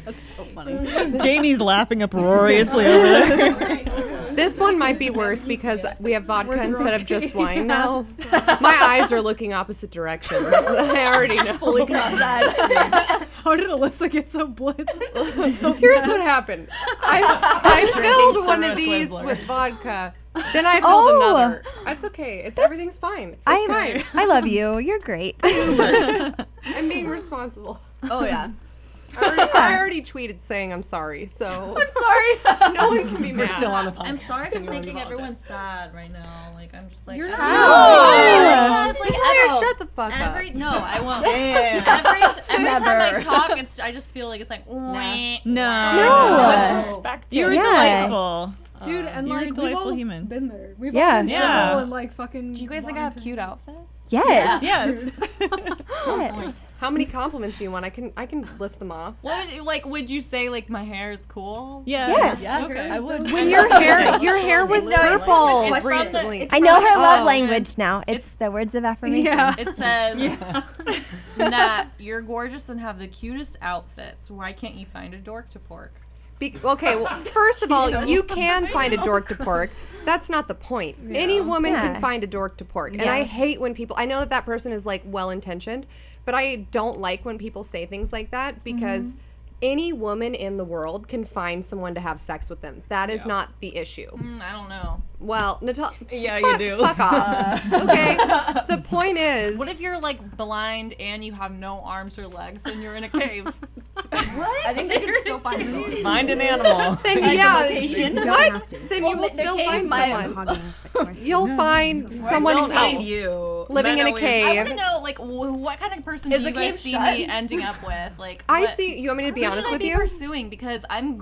That's so funny. Jamie's laughing uproariously over there. This one might be worse because we have vodka instead of just wine now. My eyes are looking opposite directions. I already know. Fully cross-eyed. How did Alyssa get so blitzed? Here's what happened. I filled one of through a these Twizzler. with vodka. Then I filled another. That's okay. Everything's fine. It's fine. I love you. You're great. I'm being responsible. Oh yeah. I already tweeted saying I'm sorry, so I'm sorry. no one can be mad. We're still on the podcast. I'm sorry for and you already making everyone apologize. sad right now. Like I'm just like You're I not. don't know. It's like Claire, shut the fuck up. no, I won't. Every time I Never. talk, I just feel like it's like No. No. Perspective. You're Yeah. delightful. Dude, and You're a like we've delightful all human. been there. We've Yeah. all been Yeah. single and like fucking. Do you guys think I have cute outfits? Yes. Yes. Yes. How many compliments do you want? I can list them off. What would you say like my hair is cool? Yes. Yeah, Okay. I would. When your hair was purple It's from the- recently. it's I know her love Oh. language now. It's the words of affirmation. Yeah. It says that you're gorgeous and have the cutest outfits. Why can't you find a dork to pork? Okay, well, first of all, you can find a dork to pork. That's not the point. Any woman Yeah. can find a dork to pork. And I hate when people, I know that person is like well-intentioned, but I don't like when people say things like that because any woman in the world can find someone to have sex with them. That is not the issue. I don't know. Well, Natalia. Yeah, you do. Fuck off. Okay. The point is. What if you're like blind and you have no arms or legs and you're in a cave? I think they can still find someone. Find an animal. Then what? Then you will still find someone. You'll find someone They'll find else you. living in a I cave. want to know like what kind of person Is do you the guys cave see shut? me ending up with? Like I what- see. You want me to be who honest should I with be you? pursuing because I'm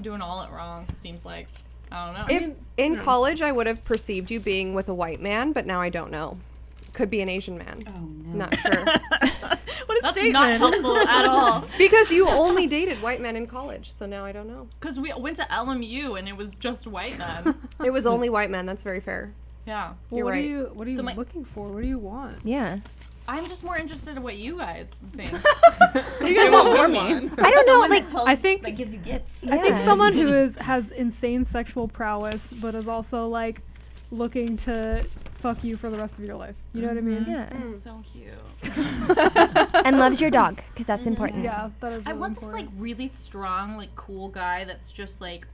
doing all it wrong. Seems like I don't know. If in college I would have perceived you being with a white man, but now I don't know. Could be an Asian man. Oh no. Not sure. What a That's statement. not helpful at all. Because you only dated white men in college, so now I don't know. Because we went to LMU and it was just white men. It was only white men. That's very fair. Yeah. Well, You're what right. are you So my- looking for? What do you want? Yeah. I'm just more interested in what you guys think. You guys want more me? I don't know. Like, I think That gives you gifts. I think Yeah. someone who has insane sexual prowess, but is also like looking to fuck you for the rest of your life. You know what I mean? yeah. So cute. And loves your dog because that's important. Yeah, that is. I Really want this important. like really strong, like cool guy that's just like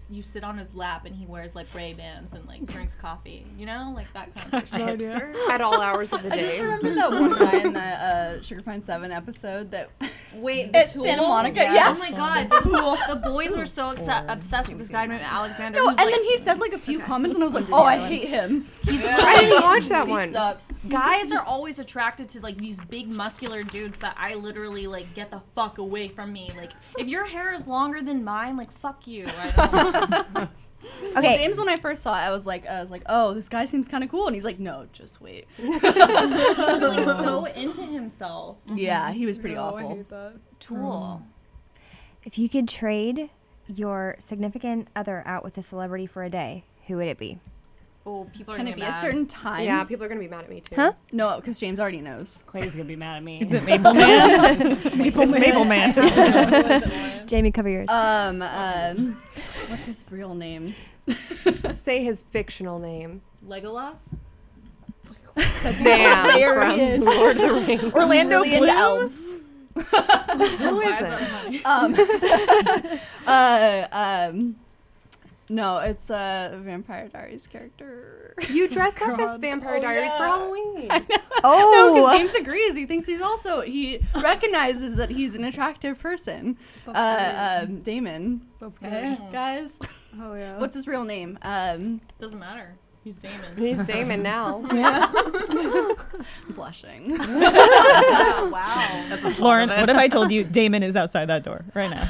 you sit on his lap and he wears like Ray-Bans and like drinks coffee. You know, like that kind of person. No idea. At all hours of the I just day. remember that one guy in the Sugar Pine 7 episode that Wait, at the Santa tool? Monica. Yeah. Yeah. Oh my god, the boys were so obsessed with this guy named Alexander. No, who's, and like, then he said like a few comments, and I was like, "Oh, I hate him." I didn't watch that one. Sucks. guys are always attracted to like these big muscular dudes that I literally like get the fuck away from me. Like if your hair is longer than mine, like fuck you. I don't Okay. James, when I first saw it, I was like, "Oh, this guy seems kind of cool," and he's like, "No, just wait." He's like so into himself. Yeah, he was pretty No, I awful. hate that. Tool. If you could trade your significant other out with a celebrity for a day, who would it be? Oh, people are Can gonna it be get a mad. certain time? Yeah, people are gonna be mad at me too. Huh? No, because James already knows. Clay's gonna be mad at me. Is it Maple Man? It's Maple Man. Jamie, cover yours. What's his real name? Say his fictional name. Legolas. Sam There he from is. Lord of the Rings. Orlando Really into elves. Who is it? No, it's a Vampire Diaries character. You dressed up as God. Vampire Diaries for Halloween. No, Oh, because James agrees. He thinks he recognizes that he's an attractive person. Damon. That's good. Hey, guys. Oh yeah. What's his real name? Doesn't matter. He's Damon. He's Damon now. Blushing. Wow. Lauren, what if I told you Damon is outside that door right now?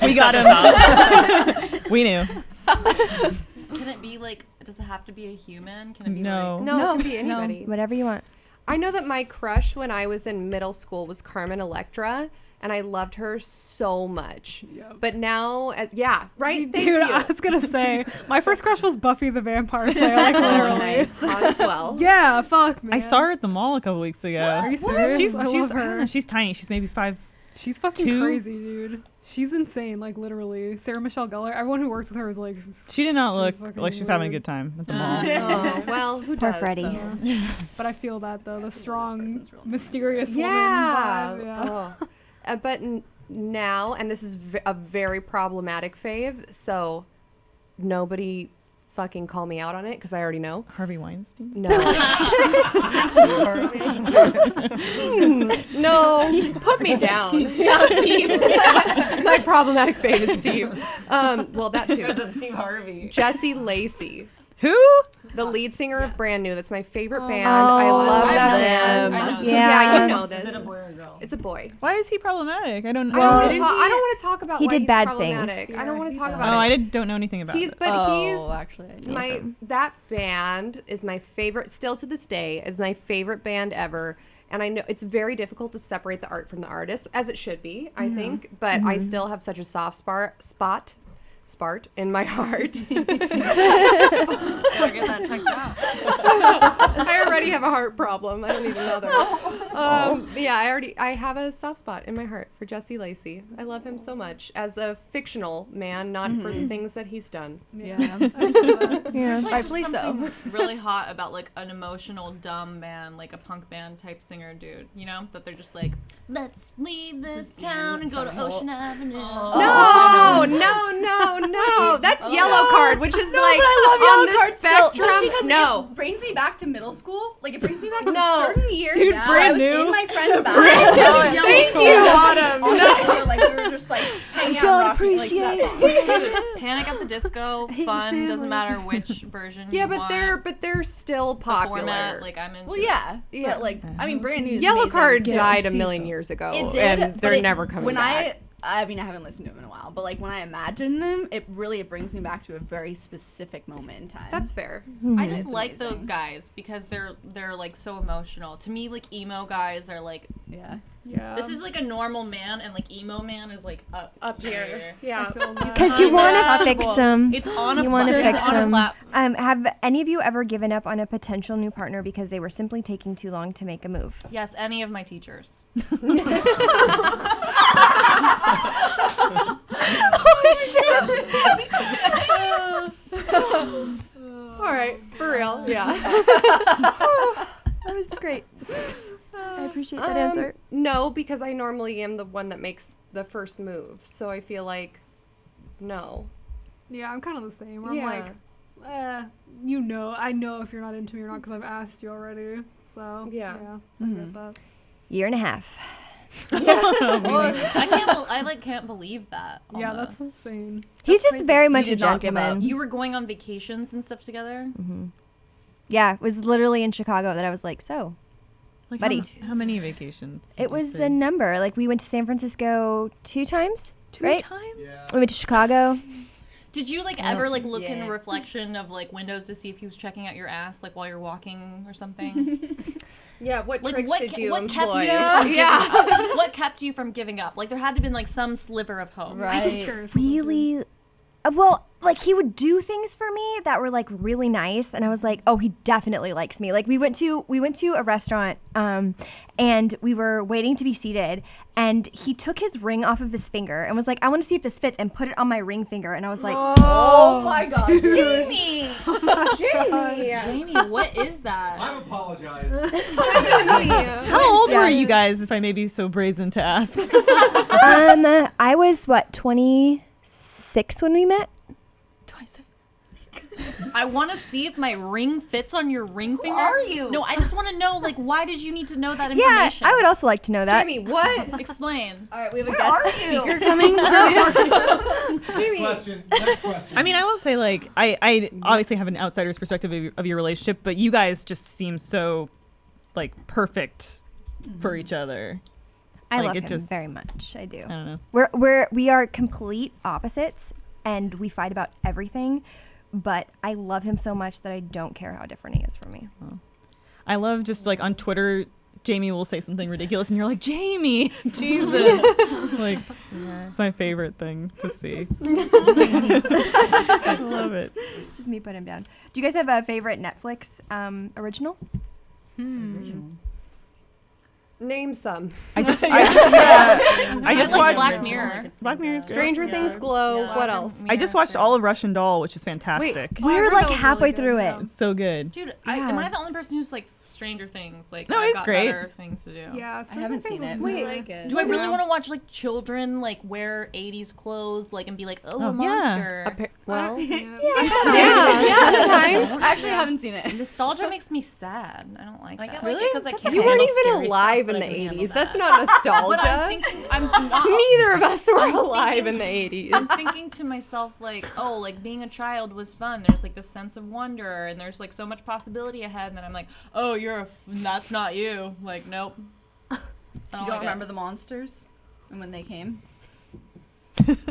We got him. We knew. Can it be like? does it have to be a human? Can it be No. No, it can be anybody. Whatever you want. I know that my crush when I was in middle school was Carmen Electra, and I loved her so much. But now, Thank Dude, you. I was gonna say my first crush was Buffy the Vampire Slayer. Like literally. Nice. Hot as well. Yeah, fuck man. I saw her at the mall a couple weeks ago. Are you serious? She's I she's love I don't her. know, she's tiny. She's maybe 5. She's fucking 2? crazy, dude. She's insane, like literally. Sarah Michelle Gellar. Everyone who works with her is like. She did not She's look fucking like she's having a weird. good time at the mall. Oh, well, who Poor does? Freddie. though? But I feel that though, the strong, person's real name. mysterious Yeah. woman vibe. Yeah. Oh. But now, and this is a very problematic fave, so nobody fucking call me out on it because I already know. Harvey Weinstein. No. No, put me down. Yeah, Steve. Yeah. My problematic fave is Steve. Well, that too. It's Steve Harvey. Jesse Lacey, Who? the lead singer of Brand New. That's my favorite band. I love I that know band. them. Yeah, you know Is this. it a boy or a girl? It's a boy. Why is he problematic? I don't know. Well, I don't want to talk about he why did he's bad problematic. things. I don't want to talk Oh, about I it. don't know anything about it. Actually, I know. That band is my favorite, still to this day, is my favorite band ever. And I know it's very difficult to separate the art from the artist, as it should be, I think. But I still have such a soft spot in my heart. Better get that checked out. I already have a heart problem. I don't need another. I have a soft spot in my heart for Jesse Lacey. I love him so much as a fictional man, not for the things that he's done. Yeah. There's like Rightfully just so. something really hot about like an emotional dumb man, like a punk band type singer dude, you know? That they're just like, let's leave this town and go to Ocean Avenue. No. That's Yellow Card, which is No, like but I love on Yellow the Card still, spectrum. just because No. it brings me back to middle school. Like it brings me back to No. a certain year. Dude, where Brand I was New. in my friend's bathroom. Thank you, Autumn. Like we were just like hanging out. Don't appreciate Dude, Panic at the Disco, fun, doesn't matter which version Yeah, you but want. they're still The popular. format, like I'm into. Well, yeah, Yeah. but like I mean, Brand New. Is Yellow amazing. Card Get died a it. million years ago, It did, and but they're it- never coming when back. I mean, I haven't listened to them in a while, but like when I imagine them, it brings me back to a very specific moment in time. That's fair. I just It's like amazing. those guys because they're like so emotional. To me, like emo guys are like Yeah. Yeah. this is like a normal man, and like emo man is like up here. Yeah. Because you want to fix them. It's on a You want to pla- fix it's on a them. plat- Have any of you ever given up on a potential new partner because they were simply taking too long to make a move? Yes, any of my teachers. All right, for real. Yeah. That was great. I appreciate that answer. No, because I normally am the one that makes the first move, so I feel like no. Yeah, I'm kind of the same. I'm Yeah. like, I know if you're not into me or not because I've asked you already. So Yeah. I get that. Year and a half. I can't believe that. Yeah, that's almost. insane. He's just very much a did not give up. gentleman. You were going on vacations and stuff together. Yeah, it was literally in Chicago that I was like, so. Like Buddy. how many vacations? did It you was say? a number. Like we went to San Francisco 2 times, right? times? We went to Chicago. Did you like ever like look in Yeah. a reflection of like windows to see if he was checking out your ass like while you're walking or something? Yeah, what Like tricks what did you what employ? kept you from Yeah. giving up? What kept you from giving up? Like there had to have been like some sliver of hope. Right. I just really, well, like he would do things for me that were like really nice, and I was like, oh, he definitely likes me. Like we went to a restaurant, and we were waiting to be seated, and he took his ring off of his finger and was like, I want to see if this fits, and put it on my ring finger, and I was like, Oh my god. Jamie, Jamie. Jamie, what is that? I'm apologizing. How old were you guys, if I may be so brazen to ask? I was 26 when we met. I want to see if my ring fits on your ring finger. are you? No, I just want to know like why did you need to know that Yeah, information? I would also like to know that. Jamie, what? Explain. All right, we have a guest speaker Jamie. Next question. I mean, I will say, like, I obviously have an outsider's perspective of your relationship, but you guys just seem so, like, perfect for each other. I Like, love it him just- very much. I do. I don't know. We are complete opposites, and we fight about everything. but I love him so much that I don't care how different he is from me. I love just like on Twitter, Jamie will say something ridiculous and you're like, Jamie, Jesus. Like, it's my favorite thing to see. I love it. Just me put him down. Do you guys have a favorite Netflix original? Name some. I just like watched Black Mirror. Black Mirror's great. Stranger Things Glow. What else? I just watched all of Russian Doll, which is fantastic. We're like halfway through it. It's so good. Dude, am I the only person who's like Stranger Things? Like, No, I've it's got great. better things to do. Yeah, I haven't seen it. Wait, like it. Do I really want to watch like children like wear 80s clothes like and be like, oh, a monster? Well, Yeah. sometimes. I actually haven't seen it. Nostalgia makes me sad. I don't like that. Really? Because I can't You weren't handle even scary alive stuff, in but the I can handle 80s. that. That's not But I'm nostalgia. thinking, I'm not. Neither of us were I'm alive in thinking the 80s. I'm thinking to myself, like, oh, like being a child was fun. There's like this sense of wonder, and there's like so much possibility ahead. And then I'm like, oh, that's not you. Like, nope. I You don't like remember it. the monsters and when they came? Blacked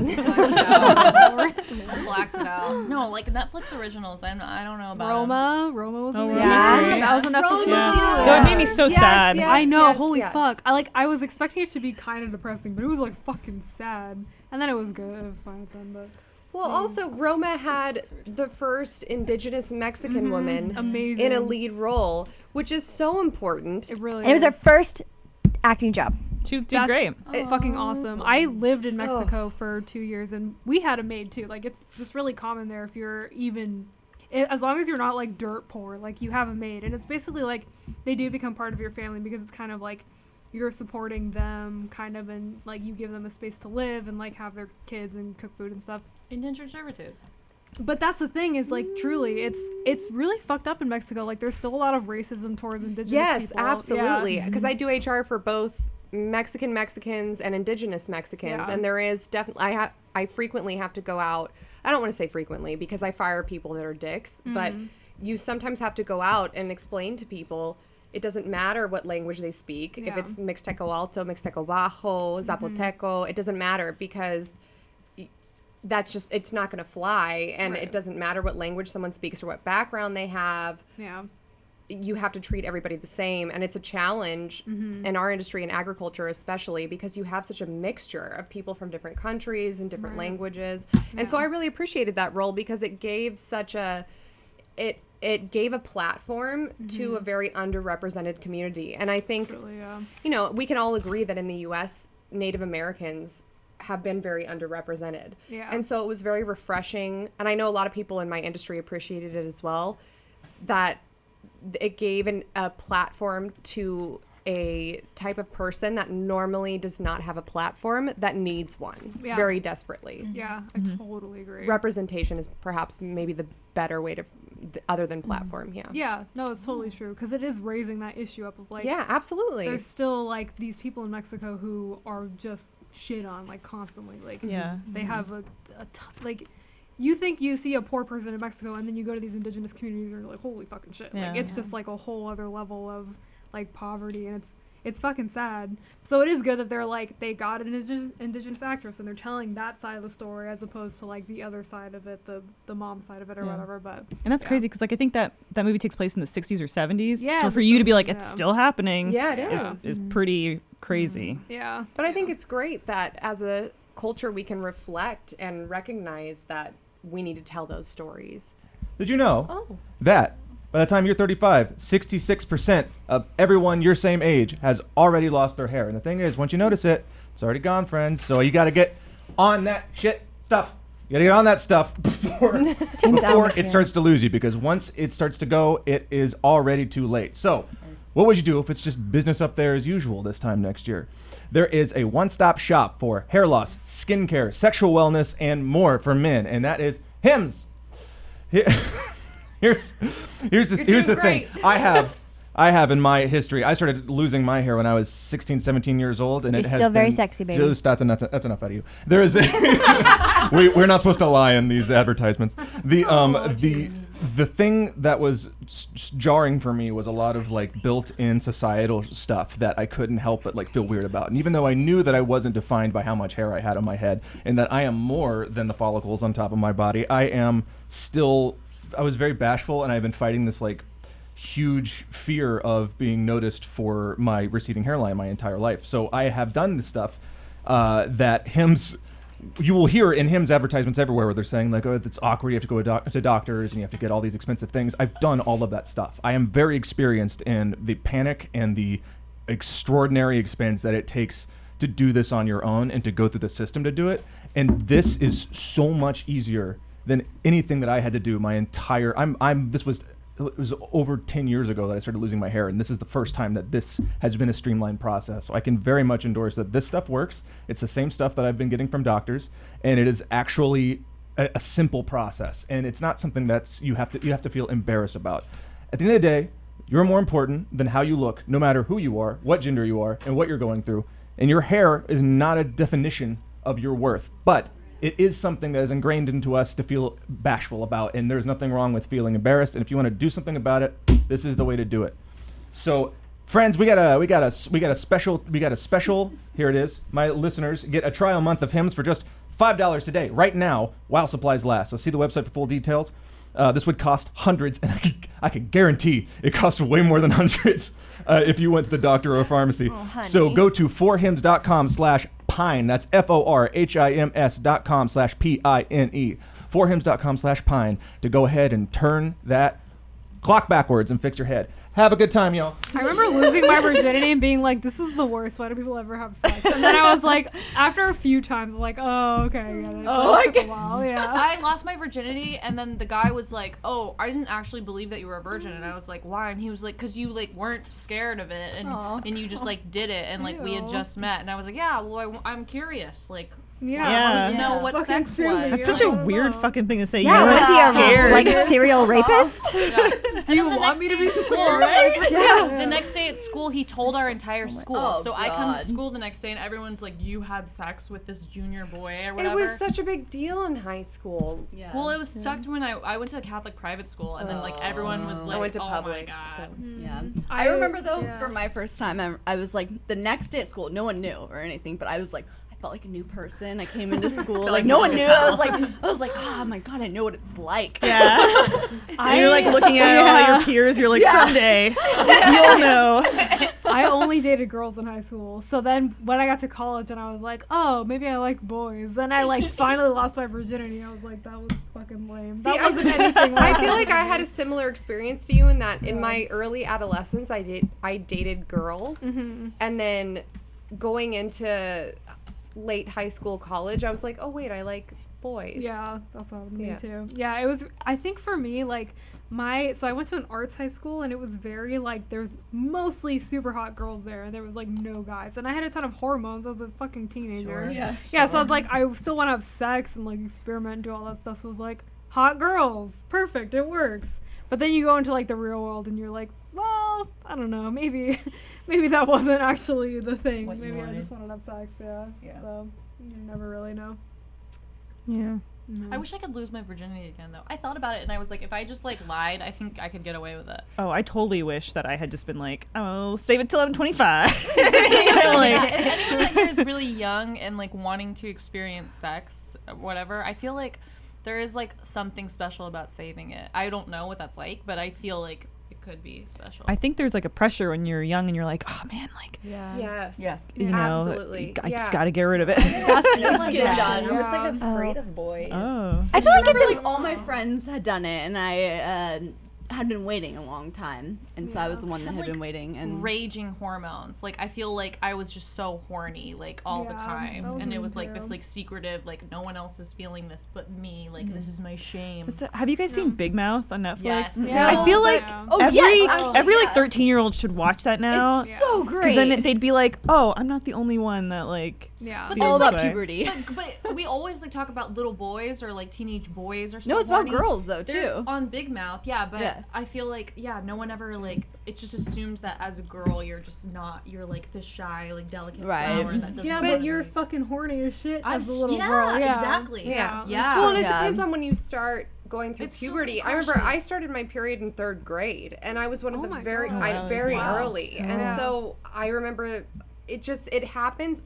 it out. No, like Netflix originals. I don't know about 'em. Roma was Oh, amazing. Roma's That was on Netflix. Roma. Yeah. Though it made me so Yes, sad. yes. I know, yes, holy yes. fuck. I was expecting it to be kind of depressing, but it was like fucking sad. And then it was good. It was fine with them, but Well, also, Roma had the first indigenous Mexican woman amazing. in a lead role, which is so important. It really And it was is. our first acting job. She did That's great. Fucking awesome. I lived in Mexico for 2 years, and we had a maid too. Like, it's just really common there if you're even, as long as you're not like dirt poor, like you have a maid, and it's basically like they do become part of your family because it's kind of like you're supporting them, kind of, and like you give them a space to live and like have their kids and cook food and stuff. Indentured servitude. But that's the thing is, like, truly, it's really fucked up in Mexico. Like, there's still a lot of racism towards indigenous Yes, people. absolutely. Yeah. Because I do HR for both Mexicans and indigenous Mexicans, Yeah. and there is definitely I frequently have to go out. I don't want to say frequently because I fire people that are dicks, but you sometimes have to go out and explain to people. It doesn't matter what language they speak. If Yeah. it's Mixteco Alto, Mixteco Bajo, Zapoteco, it doesn't matter because that's just, it's not going to fly. And Right. it doesn't matter what language someone speaks or what background they have. Yeah. You have to treat everybody the same. And it's a challenge in our industry, in agriculture especially, because you have such a mixture of people from different countries and different languages. And so I really appreciated that role because it gave such a, it gave a platform to a very underrepresented community. And I think, Really, yeah. you know, we can all agree that in the U.S., Native Americans have been very underrepresented. Yeah. And so it was very refreshing. And I know a lot of people in my industry appreciated it as well, that it gave a platform to a type of person that normally does not have a platform that needs one Yeah. very desperately. Yeah, I totally agree. Representation is perhaps maybe the better way to, other than platform. Yeah. Yeah, no, it's totally true because it is raising that issue up of like, Yeah, absolutely. there's still like these people in Mexico who are just shit on like constantly. Like, Yeah. they have like, you think you see a poor person in Mexico and then you go to these indigenous communities and you're like, holy fucking shit. Yeah. Like, it's just like a whole other level of like poverty, and it's fucking sad. So it is good that they're like, they got an indigenous actress and they're telling that side of the story as opposed to like the other side of it, the mom side of it or Yeah. whatever. But And that's yeah. crazy because like I think that movie takes place in the 60s or 70s. Yeah, So for the you to be like, 70s, it's yeah. still happening Yeah, it is. is pretty crazy. Yeah. But I think it's great that as a culture we can reflect and recognize that we need to tell those stories. Did you know Oh. that by the time you're 35, 66% of everyone your same age has already lost their hair? And the thing is, once you notice it, it's already gone, friends. So you got to get on that shit stuff. You got to get on that stuff before it starts to lose you, because once it starts to go, it is already too late. So what would you do if it's just business up there as usual this time next year? There is a one-stop shop for hair loss, skincare, sexual wellness, and more for men, and that is Hims. Here's the thing. great. I I have in my history. I started losing my hair when I was 16, 17 years old, and You're it has still very been sexy, baby. Just, that's enough out of you. There is we're not supposed to lie in these advertisements. The thing that was jarring for me was a lot of like built-in societal stuff that I couldn't help but like feel weird about. And even though I knew that I wasn't defined by how much hair I had on my head, and that I am more than the follicles on top of my body, I was very bashful, and I've been fighting this like huge fear of being noticed for my receding hairline my entire life. So I have done this stuff that Hims, you will hear in Hims advertisements everywhere where they're saying like, oh, it's awkward, you have to go to doctors and you have to get all these expensive things. I've done all of that stuff. I am very experienced in the panic and the extraordinary expense that it takes to do this on your own and to go through the system to do it. And this is so much easier than anything that I had to do my entire, it was over 10 years ago that I started losing my hair, and this is the first time that this has been a streamlined process. So I can very much endorse that this stuff works. It's the same stuff that I've been getting from doctors, and it is actually a simple process. And it's not something that's you have to feel embarrassed about. At the end of the day, you're more important than how you look, no matter who you are, what gender you are, and what you're going through. And your hair is not a definition of your worth, but it is something that is ingrained into us to feel bashful about, and there's nothing wrong with feeling embarrassed. And if you want to do something about it, this is the way to do it. So, friends, we got a special. Here it is. My listeners get a trial month of Hims for just $5 today, right now, while supplies last. So see the website for full details. This would cost hundreds, and I can guarantee it costs way more than hundreds if you went to the doctor or a pharmacy. So go to forhims.com/pine. That's forhims.com/PINE. forhims.com/pine to go ahead and turn that clock backwards and fix your head. Have a good time, y'all. I remember losing my virginity and being like, this is the worst. Why do people ever have sex? And then I was like, after a few times, like, oh, okay. Yeah, it took a while, yeah. I lost my virginity, and then the guy was like, oh, I didn't actually believe that you were a virgin. And I was like, why? And he was like, because you, like, weren't scared of it, and you just, like, did it, and, like, we had just met. And I was like, yeah, well, I'm curious, like, yeah. I know what sex was. That's such a weird fucking thing to say. Yeah, you was he scared. like a serial rapist? Do you want me to be scared? The next day at school, he told our entire school. So I come to school the next day, and everyone's like, you had sex with this junior boy or whatever. It was such a big deal in high school. Yeah. Well, it was sucked when I went to a Catholic private school, and then like everyone was like, I went to oh public, my god. so. Yeah. I remember though, for my first time, I was like, the next day at school, no one knew or anything, but I was like, felt like a new person. I came into school like no one knew. I was like, oh my god, I know what it's like. Yeah. You're like looking at all your peers. You're like, someday you'll know. I only dated girls in high school. So then when I got to college and I was like, oh, maybe I like boys. Then I like finally lost my virginity. I was like, that was fucking lame. See, that wasn't anything. I feel like I had a similar experience to you in that in my early adolescence, I dated girls, and then going into late high school, college, I was like, oh wait, I like boys. Yeah, that's what happened to me too. Yeah, it was, I think for me, like, so I went to an arts high school, and it was very, like, there's mostly super hot girls there, and there was, like, no guys. And I had a ton of hormones. I was a fucking teenager. Sure. Yeah, so I was like, I still want to have sex and, like, experiment and do all that stuff. So I was like, hot girls. Perfect. It works. But then you go into, like, the real world, and you're like, well, I don't know. Maybe that wasn't actually the thing. Maybe I just wanted to have sex. Yeah. So you never really know. Yeah. I wish I could lose my virginity again, though. I thought about it, and I was like, if I just, like, lied, I think I could get away with it. Oh, I totally wish that I had just been like, oh, save it till I'm 25. Like, anyone that here is really young and, like, wanting to experience sex, whatever, I feel like there is, like, something special about saving it. I don't know what that's like, but I feel like it could be special. I think there's, like, a pressure when you're young and you're like, oh, man, like, Yes. you know, Absolutely. I just got to get rid of it. I was like afraid of boys. Oh. I feel like it's like all my friends had done it, and I had been waiting a long time, and so I was the one that had been waiting. And raging hormones. Like, I feel like I was just so horny, like, all the time. And it was, like, this, like, secretive, like, no one else is feeling this but me. Like, this is my shame. Have you guys seen Big Mouth on Netflix? Yes. Yeah. I feel like every like 13-year-old should watch that now. It's so great. Because then they'd be like, oh, I'm not the only one that, like, But all feels about this way. puberty. But we always, like, talk about little boys or, like, teenage boys or so No, it's about horny. girls though They're too. on Big Mouth, but I feel like no one ever like it's just assumed that as a girl you're like this shy like delicate flower that doesn't. Yeah, but you're fucking horny as shit as a little girl. girl. Yeah, exactly. Yeah. Well, and it depends on when you start going through It's so puberty. I remember I started my period in 3rd grade, and I was one of the very early, and so I remember it happens.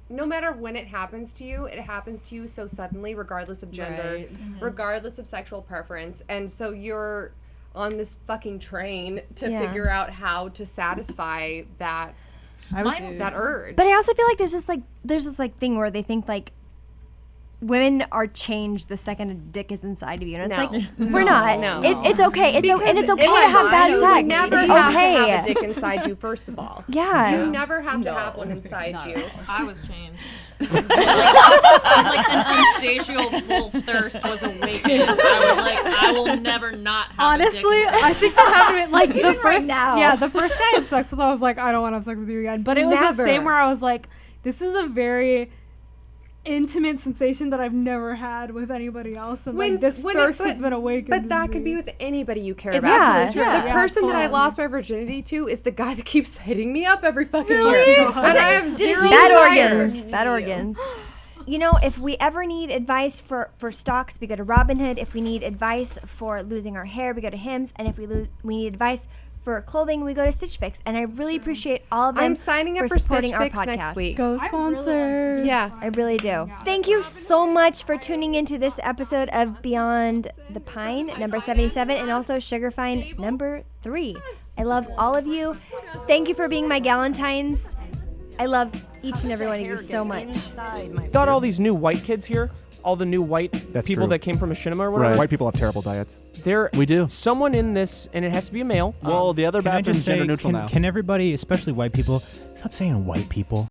No matter when it happens to you so suddenly, regardless of gender, regardless of sexual preference. And so you're on this fucking train to figure out how to satisfy that urge. But I also feel like there's this thing where they think like women are changed the second a dick is inside of you, and it's like we're not. No. It's okay. It's okay to have bad sex. You never it's have okay. to have a dick inside you. First of all, you never have to have one inside you. I was changed. It's like an insatiable thirst was awakened. I was like, I will never not have honestly, a dick inside. I think that happened like the first right now. the first guy I had sex with, I was like, I don't want to have sex with you again. But it was the same where I was like, this is a very intimate sensation that I've never had with anybody else, and like this thirst has been awakened. But that could be with anybody you care it's about. Yeah. The person that I lost my virginity to is the guy that keeps hitting me up every fucking year, and I have zero bad organs. You know, if we ever need advice for stocks, we go to Robinhood. If we need advice for losing our hair, we go to Hims. And if we need advice for clothing, we go to Stitch Fix. And I really appreciate all of them. I'm signing up for supporting Stitch Fix our podcast. next week. Go sponsors. I really do. Thank you so much for tuning into this episode of Beyond the Pine, number 77, and also Sugarfine, number 3. I love all of you. Thank you for being my Galentines. I love each and every one of you so much. Got all these new white kids here, all the new white people that came from Machinima or whatever. Right. White people have terrible diets. We do. Someone in this, and it has to be a male. Well, the other bathroom's gender neutral now. Can everybody, especially white people, stop saying white people?